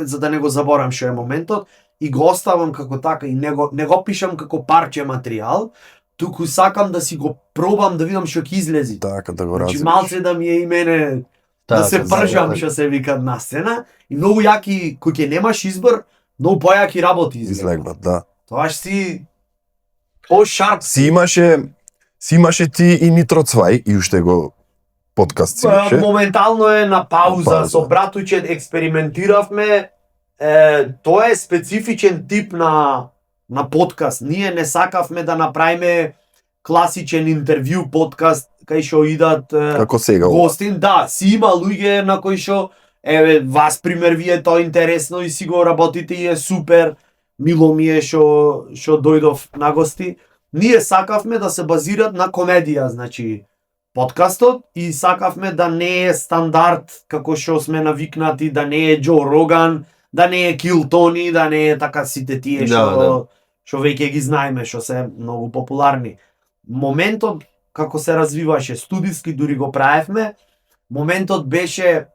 за да не го заборам што е моментот и го оставам како така и не го пишам како парче материјал, туку сакам да си го пробам да видам што ќе излезе. Така да го развиваш. Значи малце да ми е и мене да се пржам што се вика на сцена и многу јаки кои ќе немаш избор, многу појаки работи излегват, да. Тоа си по-шарп. Си имаше ти и Нитро Цвај и уште го подкаст си беше. Моментално е на пауза. Со братуче експериментиравме. Тоа е специфичен тип на подкаст. Ние не сакавме да направиме класичен интервју подкаст кај што идат како сега гостин. Да, си има луѓе на кои што вас пример вие тоа интересно и си го работите и е супер. Мило ми е што дојдов на гости. Ние сакавме да се базират на комедија, значи подкастот и сакавме да не е стандард како што сме навикнати, да не е Џо Роган, да не е Кил Тони, да не е така сите тие што веќе ги знаеме, што се многу популарни. Моментот како се развиваше студиски, дури го правевме, моментот беше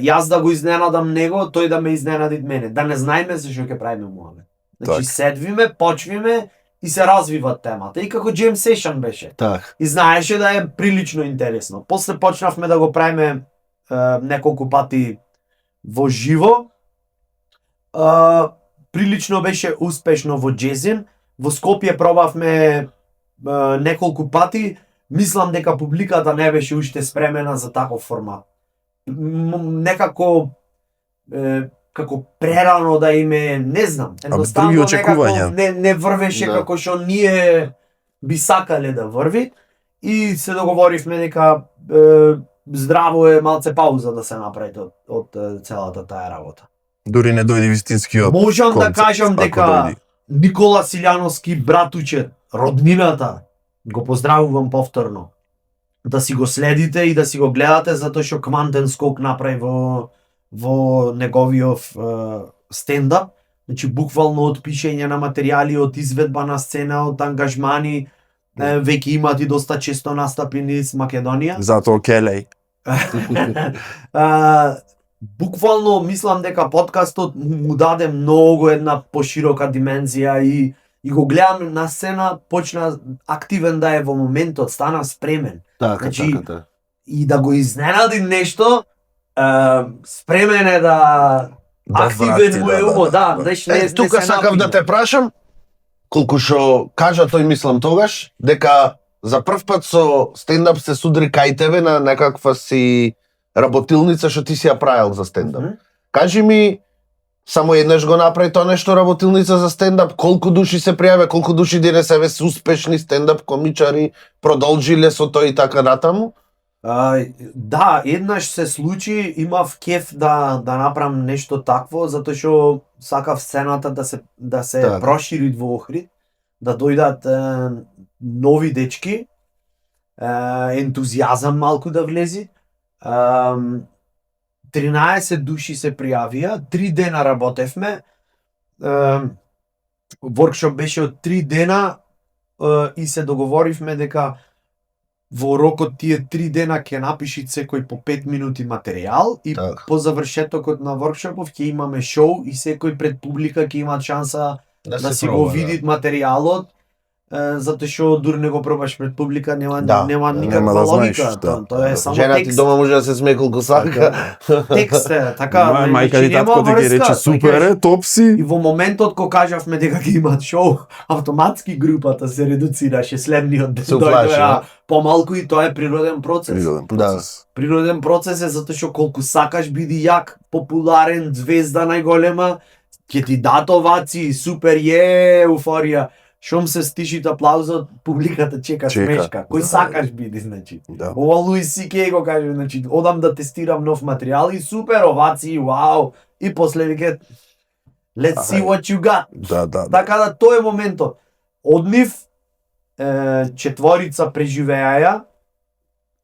јас да го изненадам него, тој да ме изненади мене, да не знаеме за што ќе правиме муабет. Значи седвиме, почвиме и се развива темата. И како jam session беше. Так. И знаеше да е прилично интересно. После почнавме да го правиме неколку пати во живо. Прилично беше успешно во Джезин. Во Скопје пробавме неколку пати. Мислам дека публиката не беше уште спремена за таков формат. Некако како прерано да име, не знам, едноставно некако не врвеше како што ние би сакале да врви и се договоривме дека здраво е малце пауза да се направи од целата таа работа. Дури не дојде вистинскиот. Можам да кажам дека Никола Силјановски братуче, роднината, го поздравувам повторно. Да си го следите и да си го гледате затоа што квантен скок направи во неговиот стендап. Значи буквално од пишење на материјали, од изведба на сцена, од ангажмани, веќе имат и доста често настапи низ Македонија. Затоа Келеј. Буквално мислам дека подкастот му даде многу една поширока димензија и го гледам на сцена, почна активен да е во моментот, стана спремен. Така, значи, така. И да го изненади нешто, спремен е да активен му е умот, да. Тука сакав да те прашам, колку што кажа тој мислам тогаш, дека за прв пат со стендап се судри кај тебе на некаква си работилница што ти си ја правил за стендап. Кажи ми, само еднаш го направи тоа нешто работилница за стендап, колку души се пријаве, колку души денес еве се успешни стендап комичари, продолжиле со тој и така натаму? Да, еднаш се случи, имав кеф да направам нешто такво, затоа што сакав сцената да се так. Прошири во Охрид, да дојдат нови дечки, ентузијазам малку да влези. 13 души се пријавија, 3 дена работевме. Воркшоп беше од 3 дена и се договоривме дека во рокот тие 3 дена ќе напиши секој по 5 минути материјал и так. По завршетокот на воркшопов ќе имаме шоу и секој пред публика ќе има шанса да си го види материјалот, затоа што дури не го пробаш пред публика, нема никаква логика. Тоа е само Жена текст. ти дома може да се смее колку сака. Текст е, така, мајка ти татко ти ги рече супер е, топ си. И во моментот кога кажавме дека ќе имаат шоу, автоматски групата се редуцираше следниот ден. Дојдоа помалку и тоа е природен процес. Природен процес е затоа што колку сакаш биди јак, популарен, звезда најголема, ќе ти дат овации, супер еуфорија. Шом се стишит аплаузот, публиката чека смешка. Кој сакаш биди, значи. Ова Луис Сикеј го каже, значи, одам да тестирам нов материјал и супер, овации, вау. И после веќе, let's see what you got. Така да, тој е моментот. Од нив, четворица преживеаја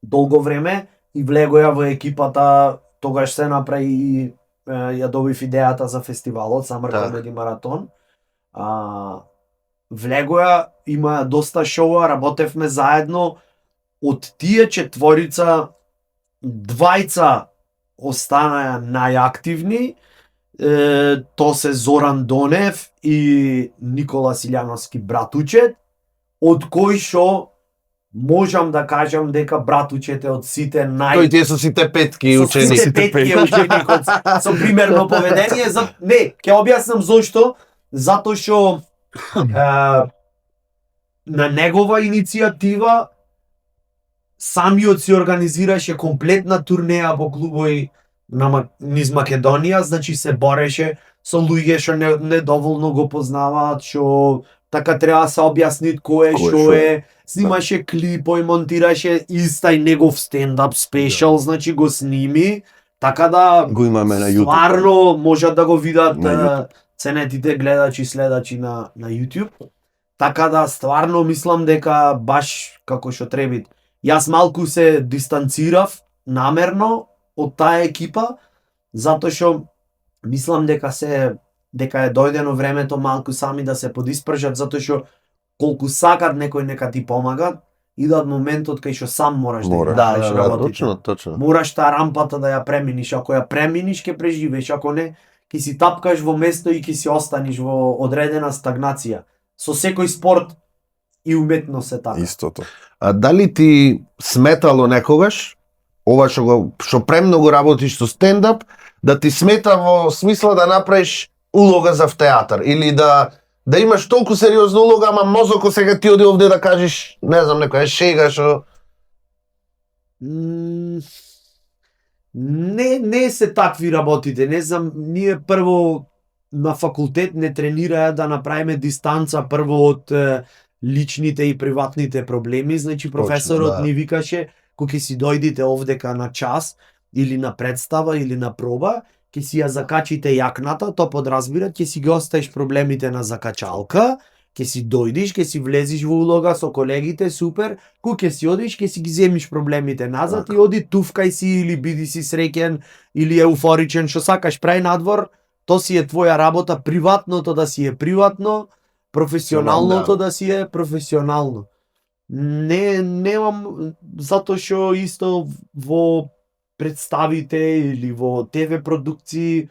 долго време и влегоја во екипата, тогаш се направи и ја добив идејата за фестивалот, Summer Comedy Marathon. Влегоја, има доста шоуа, работевме заедно. Од тие четворица, двајца останаа најактивни. То се Зоран Донев и Никола Силјановски братучет, од кој шо можам да кажам дека братучет е од сите Тој тие со сите петки ученици. Со сите петки ученикот со примерно поведение. Не, ќе објаснам зошто. Затоа што на негова иницијатива самиот си организираше комплетна турнеја по клубови низ Македонија, значи се бореше со луѓе што недоволно го познаваат, што така треба да се објасни кој е, што е, снимаше клипој, монтираше истај негов стендап спешал, значи го сними, така да го имаме на YouTube. Стварно можат да го видат ценетите гледачи и следачи на YouTube. Така да стварно мислам дека баш како што треба. Јас малку се дистанцирав намерно од таа екипа, затоа што мислам дека е дојдено времето малку сами да се подиспржат, затоа што колку сакат некој нека ти помагат, идат моментот кај што сам мораш да работиш. Точно. Мораш таа рампата да ја преминиш, ако ја преминиш ќе преживееш, ако не ќе си тапкаш во место и ќе си останеш во одредена стагнација. со секој спорт и уметност е така. Истото. А дали ти сметало некогаш ова што премногу работиш со стендап, да ти смета во смисла да направиш улога за театар или да имаш толку сериозна улога, ама мозокот сега ти оди овде да кажеш, не знам, некоја шега што Не се такви работите, не знам, ние прво на факултет не тренираа да направиме дистанца прво од личните и приватните проблеми, значи професорот да. ни викаше кога ќе си дојдете овдека на час или на представа или на проба, ќе си ја закачите јакната, то подразбира ќе си ги оставиш проблемите на закачалка, ќе си дојдиш, ќе си влезиш во улога со колегите, супер, кога ќе си одиш, ќе си ги земиш проблемите назад и оди туфкај си или биди си среќен или еуфоричен, што сакаш прај надвор, то си е твоја работа, приватното да си е приватно, професионалното да си е професионално. Немам, затоа што исто во представите или во ТВ продукции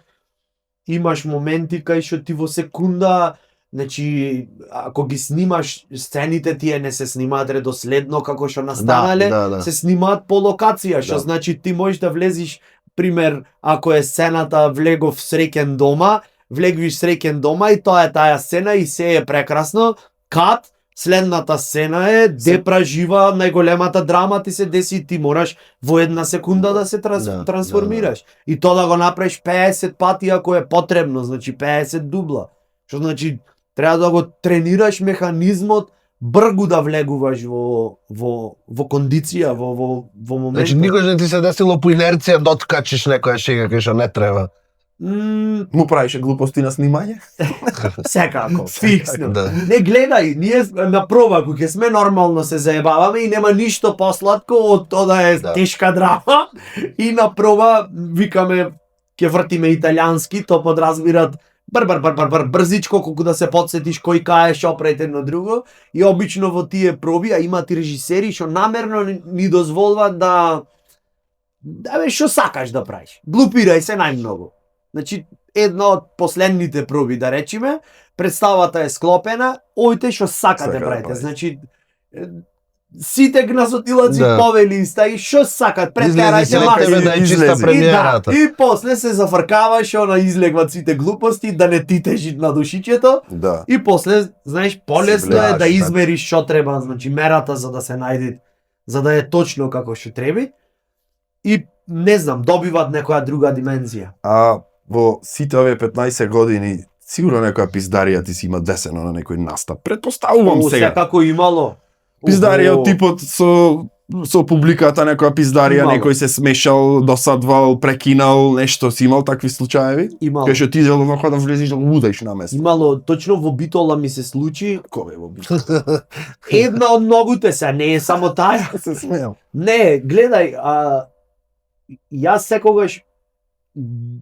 имаш моменти кај што ти во секунда, значи ако ги снимаш сцените тие не се снимаат редоследно како што настанале, се снимаат по локација, што значи ти можеш да влезиш, пример, ако е сцената влегов среќен дома, влегвиш среќен дома и тоа е таа сцена и се е прекрасно, кат, следната сцена е депра жива, најголемата драма ти се деси и ти мораш во една секунда да се трансформираш. И тоа да го направиш 50 пати ако е потребно, значи 50 дубла. Што значи треба да го тренираш механизмот бргу да влегуваш во кондиција, во моментот. Значи никош не ти се десило по инерција да откачиш некоја шега кај што не треба. Му правише глупости на снимање? Секако, фиксно. Не гледај, ние на проба кога ќе сме нормално се заебаваме и нема ништо посладко од тоа да е тешка драма и на проба викаме ќе вртиме италијански, то подразбират брзичко колку да се потсетиш кој кај што прави едно друго и обично во тие проби а имаат и режисери што намерно ни дозволуваат да што сакаш да правиш. Глупирај се најмногу. Значи, една од последните проби, да речиме, представата е склопена, ојте што сакате правите. Значи, сите гнасотилаци повели стаи, што сакат, претерајте максимум. И после се зафркаваш, она излегват сите глупости, да не ти тежи на душичето. И после, знаеш, полесно е да измериш што треба, значи мерата за да се најде, за да е точно како што треба. И не знам, добиват некоја друга димензија. А во сите овие 15 години сигурно некоја пиздарија ти си има десено на некој настап. Претпоставувам сега. Секако имало. Пиздарија од типот со публиката, некоја пиздарија, некој се смешал, досадвал, прекинал, нешто си имал такви случаеви? Имало. Кај што ти дело вака да влезеш да лудеш на место. Имало, точно во Битола ми се случи. Кобе во Битола? Една од многуте се, не е само таја. Се смеам. Не, гледај, јас секогаш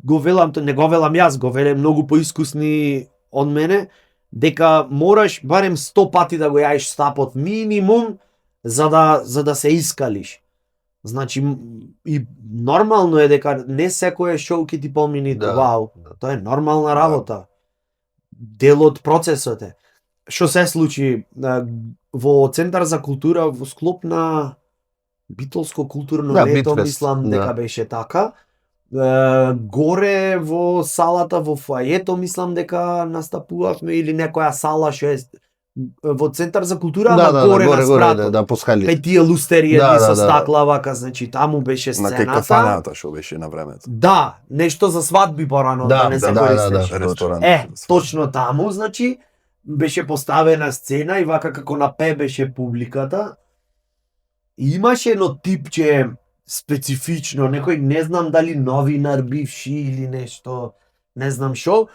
го велам, не го велам јас, го веле многу поискусни од мене, дека мораш барем 100 пати да го јаеш стапот минимум за да се искалиш. Значи и нормално е дека не секое шоу ќе ти помини вау. Тоа е нормална работа. Дел од процесот е. Што се случи во Центар за култура во склоп на Битолско културно лето, мислам дека беше така. Горе во салата, во фоајето, мислам дека настапувавме или некоја сала што е во Центар за култура, ама горе на спратот. Кај тие лустерија со стакла вака, значи таму беше сцената. На кај кафаната што беше на времето. Да, нешто за свадби порано, да не се користеше. Ресторан. Точно таму, значи беше поставена сцена и вака како на пе беше публиката. И имаше едно типче специфично, некој не знам дали новинар бивши или нешто, не знам шо,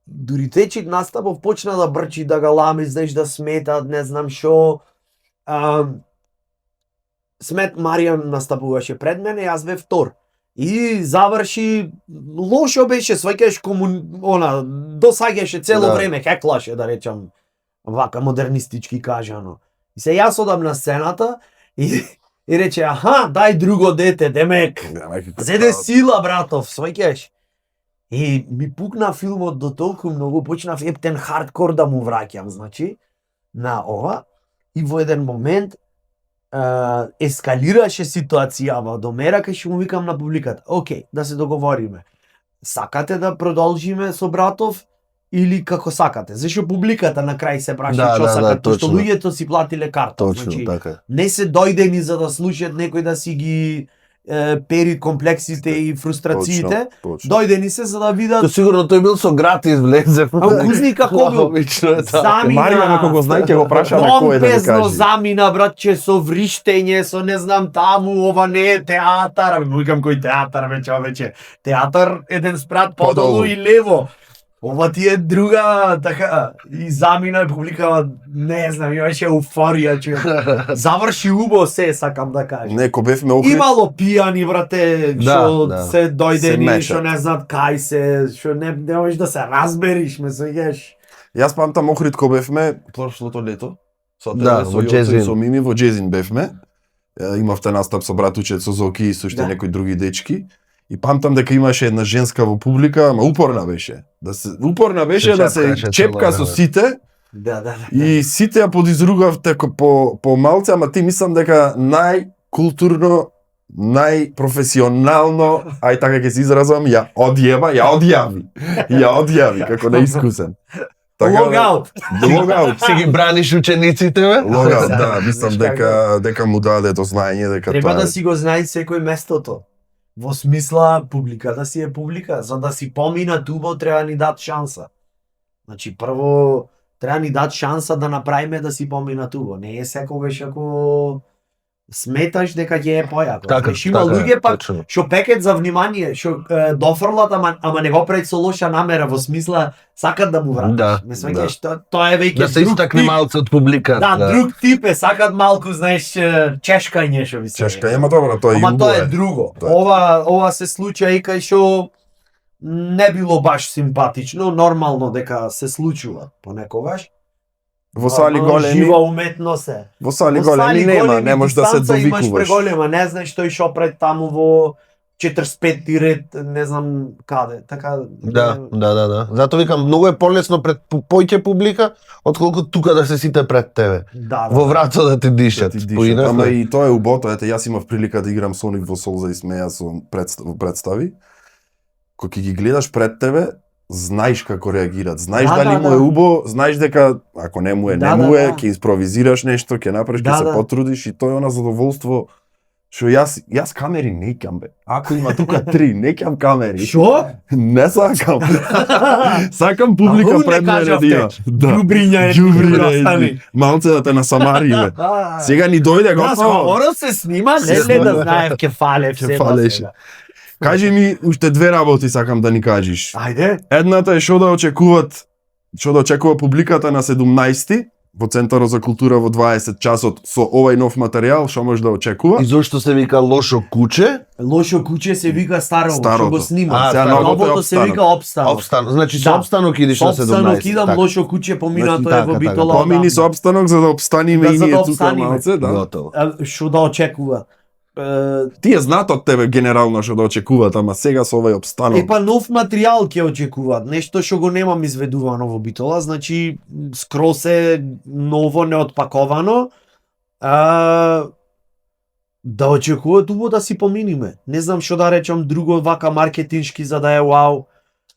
дури течик настапов почна да брчи, да ga лами, знаеш, да смета, не знам шо. Смет Маријан настапуваше пред мене, јас бев втор. И заврши, лошо беше, сваќаш досаѓаше цело време, хеклаше, да речам, вака модернистички кажано. И се јас одам на сцената и рече, аха, дај друго дете, демек, зеде сила, братов, сваќаш. ми пукна филмот до толку многу, почнав ептен хардкор да му враќам, значи, на ова, и во еден момент ескалираше ситуацијава до мера кај што му викам на публиката, окей, да се договориме. Сакате да продолжиме со братов или како сакате? Зашто публиката на крај се праша што сакат, што луѓето си платиле карта. Точно, значи, така. Не се дојдени за да слушаат некој да си ги пери комплексите и фрустрациите, дојдени се за да видат. То сигурно тој бил со гратис влезе. А укузни како бил. Марија како го знае ќе го прашаме кој е да ни кажи. Замина братче со вриштење, со не знам таму, ова не е театар. Викам кој театар вече. Театар еден спрат подолу и лево. Ова ти е друга, така, и замина и публикава, не знам, имаше еуфорија, че заврши убаво се, сакам да кажам. Неко бевме Охрид. Имало пијани, брате, што се дојдени, што не знаат кај се, што не можеш да се разбериш, ме свеѓаш. Јас памтам Охрид ко бевме прошлото лето. Со Джезин. Со Мими во Джезин бевме. Имавте настап со братучет, со Зоки и со уште некои други дечки. И памтам дека имаше една женска во публика, ама упорна беше. Упорна беше да се чепка со сите. Да. И сите ја подизругавте по малце, ама ти мислам дека најкултурно, најпрофесионално, ај така ќе се изразам, ја одјави како неискусен. Логаут. Си ги браниш учениците, бе? Логаут, да, мислам дека му даде тоа знаење дека треба да си го знае секој местото. Во смисла, публиката си е публика, за да си помина тубо треба ни дат шанса. Значи, прво треба ни дат шанса да направиме да си помина тубо. Не е секогаш ако сметаш дека ќе е појако. Така, има луѓе пак што пекет за внимание, што дофрлат, ама не го пред со лоша намера, во смисла сакат да му вратиш. Да, тоа е веќе да се истакне малце од публика. Да, друг тип е, сакат малку, знаеш, чешкање што би се. Чешкање, ама добро, тоа е ама тоа е друго. Ова се случаи кај што не било баш симпатично, нормално дека се случува понекогаш. Во сали големи. Жива уметност е. Во сали големи не може да се довикуваш. Имаш преголема, не знаеш тој шо пред таму во 45-ти ред, не знам каде, така. Да. Затоа викам, многу е полесно пред појќе публика, отколку тука да се сите пред тебе. Да. Во врато да ти дишат. Ама и тоа е убото, ете, јас имав прилика да играм Соник во Солза и смеја со представи. Кога ќе ги гледаш пред тебе, знаеш како реагираат, знаеш дали му е убо, знаеш дека ако не му е, ќе импровизираш нешто, ќе направиш, ќе се потрудиш и тоа е она задоволство што јас камери не ќам бе. Ако има тука 3, не ќам камери. Што? Не сакам. Сакам публика пред мене да има. Ѓубриња малце да те насамари бе. Сега ни дојде готово. Ора се снима, не да знаев ќе фалев се. Кажи ми уште две работи сакам да ни кажеш. Ајде. Едната е што да очекува публиката на 17-ти во Центарот за култура во 20 часот со овај нов материјал, што може да очекува. И зошто се вика Лошо куче? Лошо куче се вика старото, што го снима. Новото се вика Обстанок. Значи со Обстанок идиш на 17. Обстанок идам, Лошо куче поминато е во Битола. Помини со Обстанок за да обстаниме и ние тука малце, да. Готово. Што да очекува? Тие знаат од тебе генерално што да очекуваат, ама сега со овај Обстанок. Епа нов материјал ќе очекуваат, нешто што го немам изведувано во Битола, значи скрос е ново, неотпаковано. Да очекуваат убаво да си поминиме. Не знам што да речам друго вака маркетиншки за да е вау.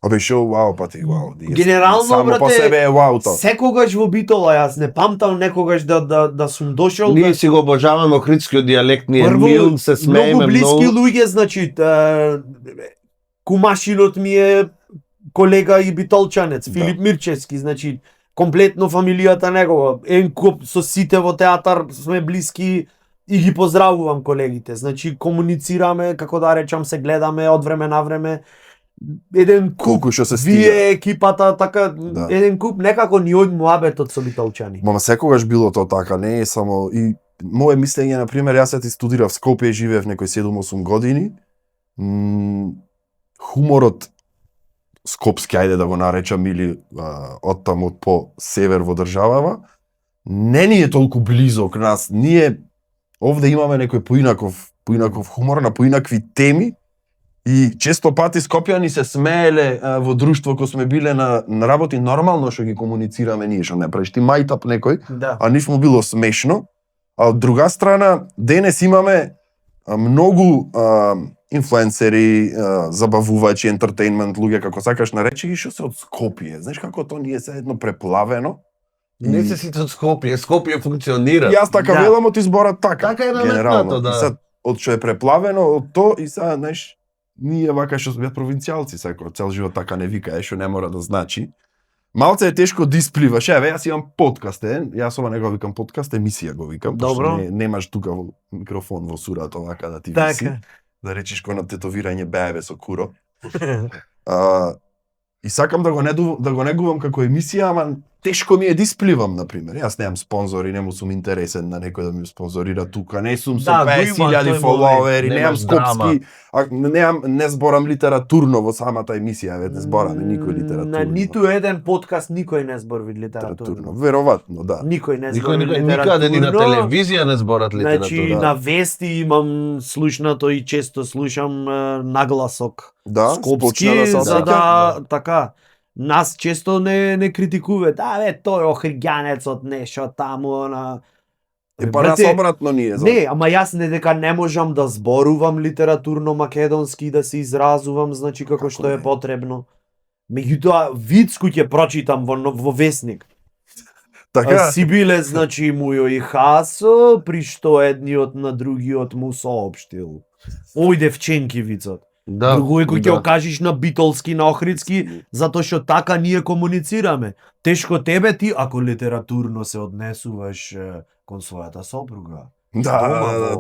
Абе шо вау па ти вау. Генерално само брате, по себе е вау тоа. Секогаш во Битола јас не памтам некогаш да сум дошол. Ние си го обожаваме охридскиот дијалект, ние мил се смееме многу блиски луѓе, значи кумашинот ми е колега и битолчанец, Филип Мирчевски, значи комплетно фамилијата негова, енкуп со сите во театар сме блиски и ги поздравувам колегите. Значи комуницираме, како да речам, се гледаме од време на време. Еден куп, вие екипата, така, еден куп, некако ни од муабетот со битолчани. Мама секогаш било тоа така, не е само и мое мислење, на пример, јас ти студирав Скопје, живеев некои 7-8 години. Хуморот скопски, ајде да го наречам, или оттаму од по север во државава, не ни е толку близок нас. Ние овде имаме некој поинаков хумор на поинакви теми, И често пати Скопјани се смееле во друштво кога сме биле на работи нормално што ги комуницираме ние, што не правиш ти мајтап некој, а нив му било смешно. А од друга страна, денес имаме многу инфлуенсери, забавувачи, ентертејнмент луѓе, како сакаш наречи ги, што се од Скопје. Знаеш како тоа ние се едно преплавено? Не се сите од Скопје, Скопје функционира. Јас така велам од избора така. Така е наметнато, да. И сад, од што е преплавено, од то и сега, знаеш, ние вака што сме провинцијалци, секој цел живот така не вика, што не мора да значи. Малце е тешко да испливаш. Еве, јас имам подкаст, јас ова не го викам подкаст, емисија го викам, Добро. Немаш тука во микрофон во сурато вака да ти виси. Да речиш кој на тетовирање бебе со куро. И сакам да го негувам како емисија, ама тешко ми е да испливам, например. Јас немам спонзори, нему сум интересен на некој да ми спонзорира тука. Не сум со 50.000 фоловери, немам скопски, не зборам литературно во самата емисија, не збораме никој литературно. На ниту еден подкаст никој не збори литературно. Веројатно, да. Никој не збори литературно. Никаде ни на телевизија не зборат литература. Значи, на вести имам слушнато и често слушам нагласок. Да, скопски, за да, така, нас често не критикуваат. Тој охриѓанецот нешто таму на па нас обратно ние. Не, ама јас не дека не можам да зборувам литературно македонски, да се изразувам, значи како што е потребно. Меѓутоа вицку ќе прочитам во весник. Така. Си биле, значи, мујо и хасо, при што едниот на другиот му соопштил. Ој девченки вицот. Да, Друго е кој ќе окажеш на битолски, на охридски, затоа што така ние комуницираме. Тешко тебе ти, ако литературно се однесуваш кон својата сопруга. Да,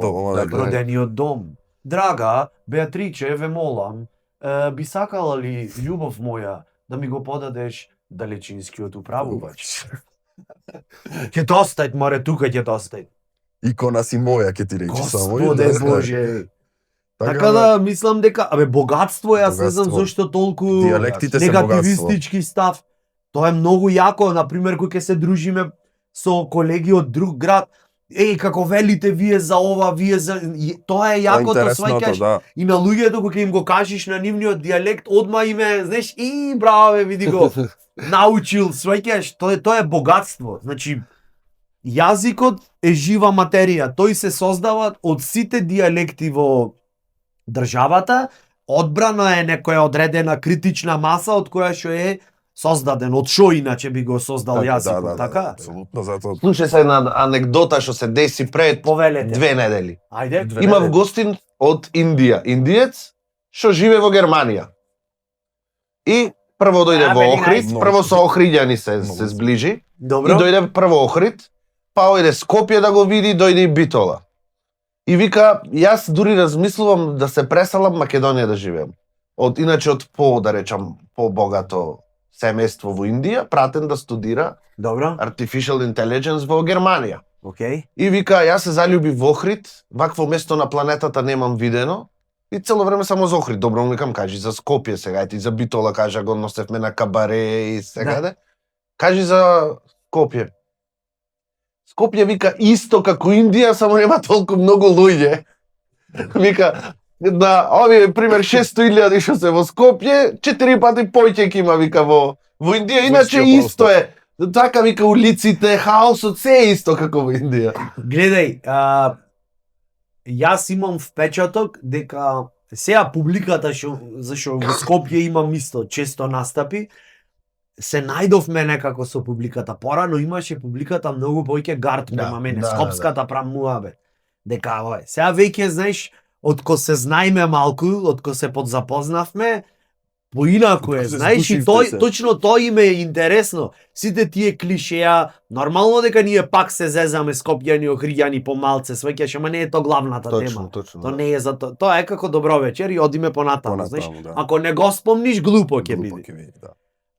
родениот дом. Драга, Беатриче, ве молам, би сакала ли, љубов моја, да ми го подадеш далечинскиот управувач? Ќе те остави, море, тука ќе те остави. Икона си моја, ќе ти речи само. Господе Боже. Така да мислам дека богатство е, јас не знам зошто толку негативистички став. Тоа е многу јако, на пример кога ќе се дружиме со колеги од друг град, како велите вие за ова, вие за тоа е јакото, сваќаш. Да. И на луѓето кога им го кажеш на нивниот дијалект, одма име, знаеш, браво, види го. Научил, сваќаш, тоа е богатство. Значи јазикот е жива материја, тој се создава од сите дијалекти во државата, одбрана е некоја одредена критична маса од која што е создаден, од шо иначе би го создал јазикот, така? Апсолутно, затоа. Слушај се една анегдота што се деси пред 2 недели. Ајде. Имав гостин од Индија, индиец што живе во Германија. И прво дојде во Охрид, прво со охриѓани се зближи. Добро. И дојде прво Охрид, па ојде Скопје да го види, дојде и Битола. И вика, јас дури размислувам да се преселам Македонија да живеам. Иначе од да речам, по-богато семејство во Индија, пратен да студира Добро. Artificial Intelligence во Германија. Океј. И вика, јас се заљубив во Охрид, вакво место на планетата немам видено, и цело време само за Охрид. Добро, му викам, кажи за Скопје сега, ти за Битола кажа, го носевме на кабаре и сега да. Кажи за Скопје. Скопје вика исто како Индија, само нема толку многу луѓе. Вика, да, овие пример 600.000 што се во Скопје, 4 пати повеќе ќе има вика во Индија, иначе исто е. Така вика улиците, хаосот, се е исто како во Индија. Гледај, јас имам впечаток дека сега публиката зашо во Скопје имам исто често настапи, се најдовме некако со публиката. Порано имаше публиката многу повеќе гард према мене, скопската прамуабе. Дека сега веќе знаеш, откако се знаеме малку, откако се подзапознавме, поинаку е, знаеш, и точно тоа им е интересно. Сите тие клишеа, нормално дека ние пак се зезаме скопјани, охриѓани по малце, сваќаш, ама не е тоа главната тема. Тоа не е за тоа. Тоа е како добро вечер и одиме понатаму, знаеш. Ако не го спомниш, глупо ќе биде.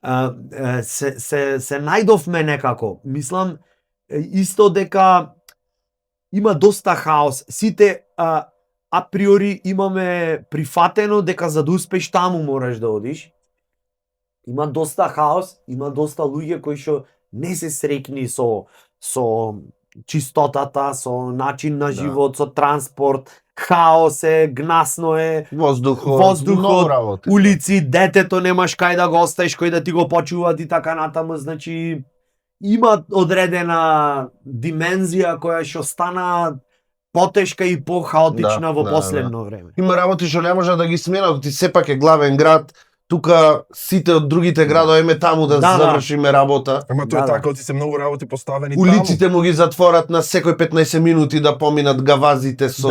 Се најдовме некако. Мислам исто дека има доста хаос. Сите априори имаме прифатено дека за да успеш таму мораш да одиш. Има доста хаос, има доста луѓе кои што не се срекни со чистотата, со начин на живот, со транспорт, хаос е, гнасно е, воздухот, многу работи. улици, детето немаш кај да го оставиш, кој да ти го почува и така натаму, значи има одредена димензија која што стана потешка и похаотична во последно време. Има работи што не може да ги сменат, ти сепак е главен град, тука сите од другите градови еме таму да завршиме работа. Ама тоа е така, ти се многу работи поставени таму. Улиците му ги затворат на секој 15 минути да поминат гавазите со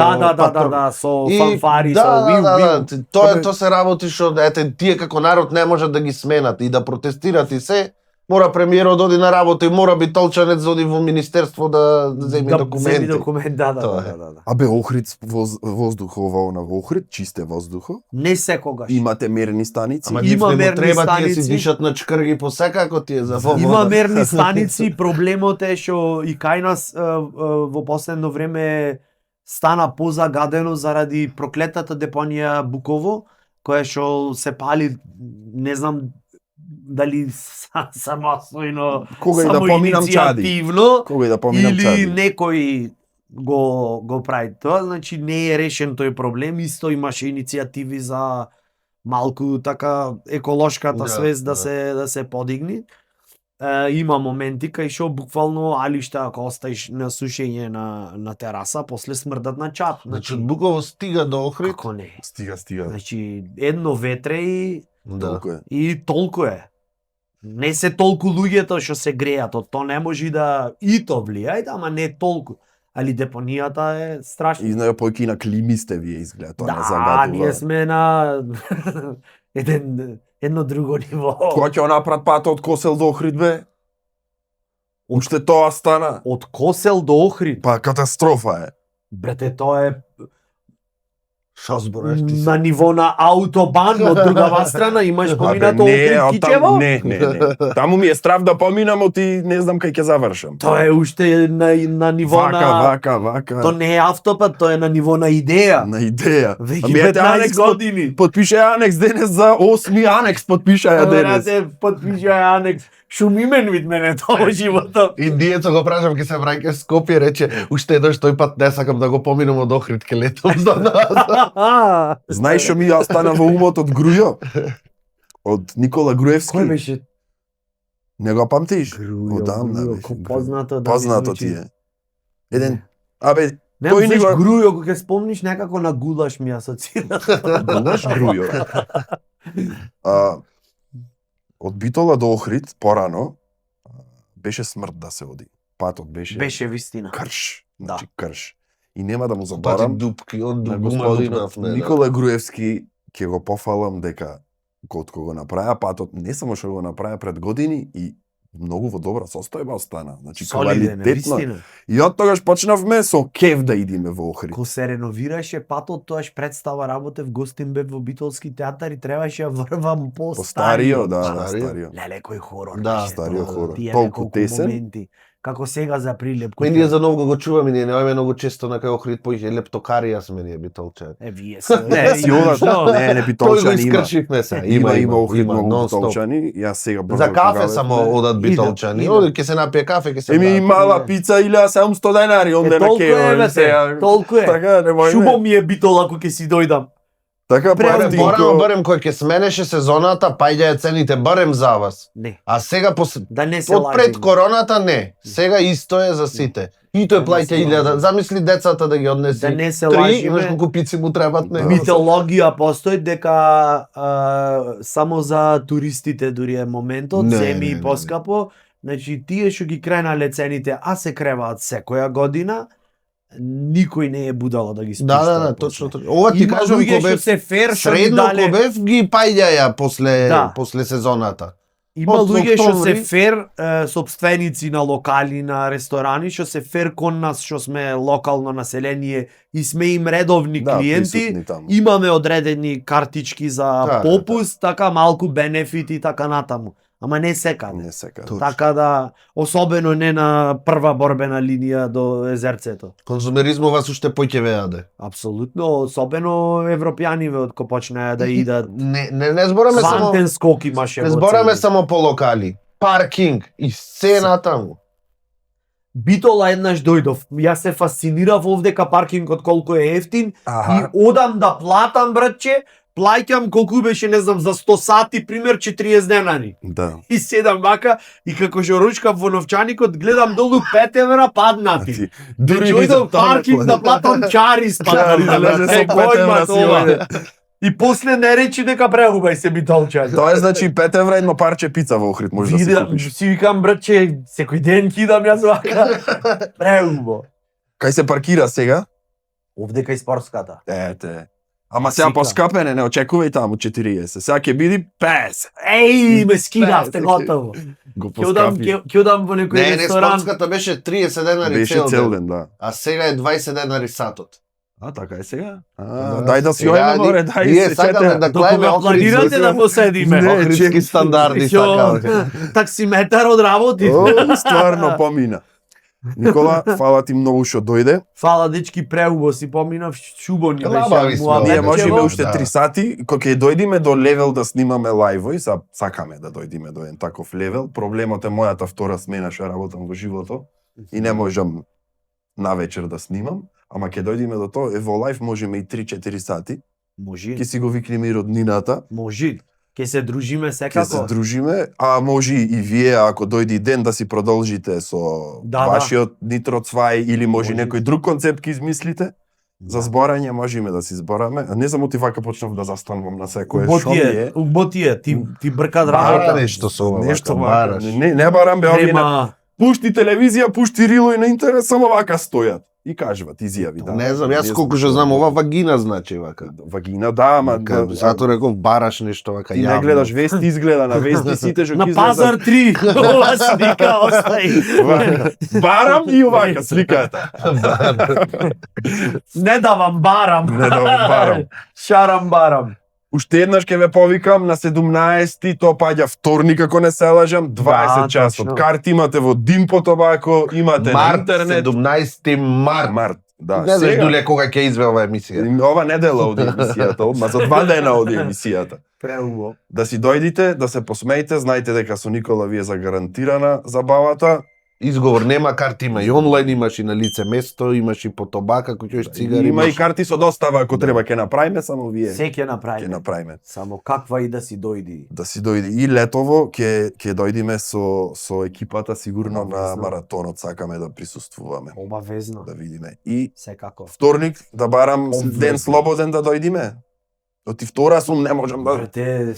со фанфари, со виу. Тоа се работи што тие како народ не можат да ги сменат и да протестират и се. Мора премиерот да оди на работа и мора битолчанец да оди во министерство да земи документи. Да. Абе Охрид воздух ова во Охрид чисте воздухо? Не секогаш. Имате мерни станици? Ама има мерни треба станици. Тие си дишат на чкрги по секако тие за во. Има мерни станици, проблемот е што и кај нас во последно време стана позагадено заради проклетата депонија Буково, која што се пали, не знам дали самостојно, кога и да поминам Чади. иницијативно, Кога и да поминам или Чади. некој го прави тоа, значи не е решен тој проблем, исто имаше иницијативи за малку така еколошката свест да се подигни. Има моменти кај што буквално алишта ако оставиш на сушење на тераса, после смрдат на чад. Значи од Буково стига до Охрид. Како не? Стига. Значи едно ветре и толку е. Не се толку луѓето што се греат, од тоа не може да и то влијајте, ама не толку. Али депонијата е страшна. И знаја појки на клими сте вие изгледа, тоа не загадува. ние сме на едно друго ниво. Кога ќе направат патот од Косел до Охрид бе? Уште тоа стана. Од Косел до Охрид. Па катастрофа е. Брате, тоа е Шо збореш ти? на ниво на аутобан, од другава страна имаш поминато Охрид Кичево? Не. Таму ми е страв да поминам, оти не знам кај ќе завршам. Тоа е уште на ниво Вака. Тоа не е автопат, тоа е на ниво на идеја. На идеја. Веќе 15 години. Подпише анекс денес за 8 анекс подпишаја денес. Подпишаја анекс. Шумимен вид мене тоа во животот. Индиецот го прашам ке се враќа Скопје, рече уште еднаш тој пат не сакам да го поминам од Охрид ке летам за нас. Знаеш што ми ја стана во умот од Грујо? Од Никола Груевски. Кој беше? Не го памтиш? Грујо, Одамна Грујо, беше. познато да Познато ми звучи. ти е. Еден, абе, Не, тој ни знаеш, го... Грујо, кога ќе спомниш некако на гулаш ми асоцира. Знаеш Грујо. Од Битола до Охрид, порано, беше смрт да се оди. Патот беше... Беше вистина. Крш. Да. Значи крш. И нема да му Пати заборам дупки, од на господинов. Никола Груевски, ќе го пофалам дека кога го направи патот, не само што го направи пред години и многу во добра состојба остана. Значи Солиден, квалитетно. вистина. И од тогаш почнавме со кеф да идиме во Охрид. Ко се реновираше патот, тоаш представа работев Гостинбек во Битолски театар и требаше да врвам по Старио, да, Старио. старио. Леле, кој хорор Да, беше старио тоа. хорор. Тие Толку неколку тесен. моменти. Како сега за прилеп. Ме ние за ново го чуваме, ние немаме многу често на кај Охрид поиќе лептокарија сме ние битолчани. Вие се. Не, си одаш, не, Тој го битолчани има. искршивме се. Има Охрид многу нон-стоп. битолчани. Јас сега брзо За кафе кога само бевме. одат битолчани. Идат. Оди ќе се напие кафе, ќе се Еми и врати. мала пица 1700 денари, онде на Толку е, Кео. бе, толку е. Така, немој Шубо ми е битол ако ќе си дојдам. Така Барем пратинко. барем кој ќе сменеше сезоната, паѓаја цените барем за вас. Не, А сега да не се од пред лажеме. короната не. Сега исто е за сите. И тој плаќа 1000. Замисли децата да ги однеси. Да не се 3, лажеме. знаеш колку пици му требат, не. Митологија постои дека само за туристите дури е моментот, Не, земи не, и не, поскапо. Значи тие што ги кренале цените, а се креваат секоја година, никој не е будало да ги спуштува. Да, после. точно. Ова ти Има кажам луѓе кога што се фер што ги средно дале. кога ги паѓаја после Да. после сезоната. Има од луѓе што се октомври- фер сопственици на локали, на ресторани, што се фер кон нас што сме локално население и сме им редовни Да, клиенти. присутни таму. Имаме одредени картички за Да, попуст, така малку бенефити и така натаму. Ама не секаде. Не сека. Така да, особено не на прва борбена линија до езерцето. Конзумеризмот вас уште поќе јаде. Апсолутно, особено европјаниве од ко почнаа да идат. Не збораме само Квантен скок имаше не во збораме цели. само по локали. Паркинг и се натаму. Битола еднаш дојдов. Јас се фасцинирав овдека паркингот колку е ефтин Аха. и одам да платам, братче, плаќам колку беше, не знам, за 100 сати, пример 40 денари. Да. И седам вака и како што ручкав во новчаникот, гледам долу 5 евра паднати. Дури Дојдов паркинг да платам чари спаднати. да се со 5 евра си ојде. И после не речи дека прегубај се битолчари. Тоа е значи 5 евра едно парче пица во Охрид може да си Видам, купиш. си викам, братче, секој ден кидам јас вака. Прегубо. Кај се паркира сега? Овде кај спортската. Ете. Ама сега Сика. поскапене, не очекувај таму 40. Сега ќе биди 50. Еј, ме скинавте готово. Го Ќе одам, поскапи. ќе одам во некој Не, ресторан. спортската беше 30 денари Беше цел ден, да. а сега е 20 денари сатот. А, така е сега? Да, Дај да си сега ојме, ни- море, дај ние се сакаме чете. да До клајме кога планирате да поседиме? Не, Охридски стандарди сакаме. Таксиметар од работи. О, стварно помина. Никола, фала ти многу што дојде. Фала дечки, преубо си поминав, шубо ни Лабави беше. сме, муабетчево. Ние можеме уште Да. 3 сати, кога ќе дојдеме до левел да снимаме лајво и сакаме да дојдеме до еден таков левел. Проблемот е мојата втора смена што ја работам во живото и не можам на вечер да снимам, ама ќе дојдеме до тоа, во лајв можеме и 3-4 сати. Може, Ќе си го викнеме и роднината, може. Ке се дружиме ќе се секако. дружиме, а може и вие ако дојде ден да си продолжите со Да, вашиот нитро цвај или може Може. некој друг концепт ќе измислите. За зборање можеме да си збораме. А не знам оти вака почнав да застанувам на секое што ми е. Уботие, ти бркат Бара работа. нешто со ова, Нешто вака, вака. бараш. Не барам бе овие. Нема. Пушти телевизија, пушти рило и на интернет, само вака стојат. И кажуват изјави, да. Не знам, јас колку што знам, ова вагина значи вака. Вагина, да, ама Затоа реков бараш нешто вака ти не јавно. гледаш вести, изгледа на вести сите што На ќе пазар 3. Ова слика остаи. Барам и овака сликата. Не давам барам. Не давам барам. Шарам барам. Уште еднаш ќе ве повикам на 17-ти, тоа паѓа вторник ако не се лажам, 20 Да, часот. точно. Карти имате во Димпо Тобако, имате на Март, интернет. 17 март. Март, да. Не знаеш Сега, дуле кога ќе изве ова емисија. ова недела оди емисијата, одма за 2 дена оди емисијата. Преубо. Да си дојдите, да се посмеете, знаете дека со Никола ви е загарантирана забавата. Изговор нема карти, има и онлайн, имаш и на лице место, имаш и по тобака, кој ќе цигари. Има и имаш- карти со достава ако треба ќе направиме, само вие Се ќе ќе направиме. направиме. Само каква и да си дојди. Да си дојде и летово ќе дојдеме со екипата сигурно на Обавезно. маратонот, сакаме да присуствуваме, Обавезно. да видиме. И Секако. вторник да барам Обвезно. ден слободен да дојдеме. Оти втора сум не можам да. Брате,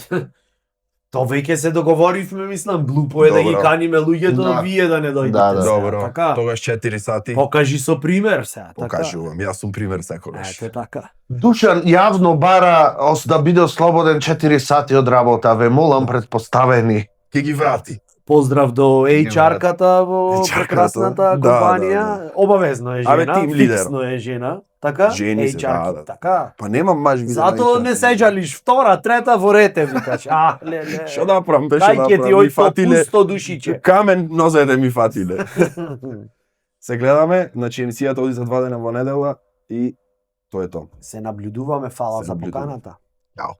тоа веќе се договоривме, мислам, глупо е да ги Добро. каниме луѓето, Да. вие да не дојдете. Да, да. сега, Добро. Така. Тогаш 4 сати. Покажи со пример сега. Покажувам, јас сум пример секогаш. Ете така. Душан јавно бара да биде слободен 4 сати од работа. Ве молам предпоставени. Ќе ги врати. Поздрав до HR-ката во HR-ката, прекрасната да, компанија. да, Обавезно е жена, Абе, тим лидер. фиксно е жена. Така? Жени се, HR-ки, да, да. така. Па немам маж виде. Затоа не се жалиш, втора, трета во рете, викаш. А, леле. Што направам, беше Дај ќе ти направам. Ми ој то фатиле пусто душиче. камен нозете ми фатиле. Се гледаме, значи емисијата оди за 2 дена во недела и тоа е тоа. Се наблюдуваме, фала Се за наблюдуваме. поканата. Јао.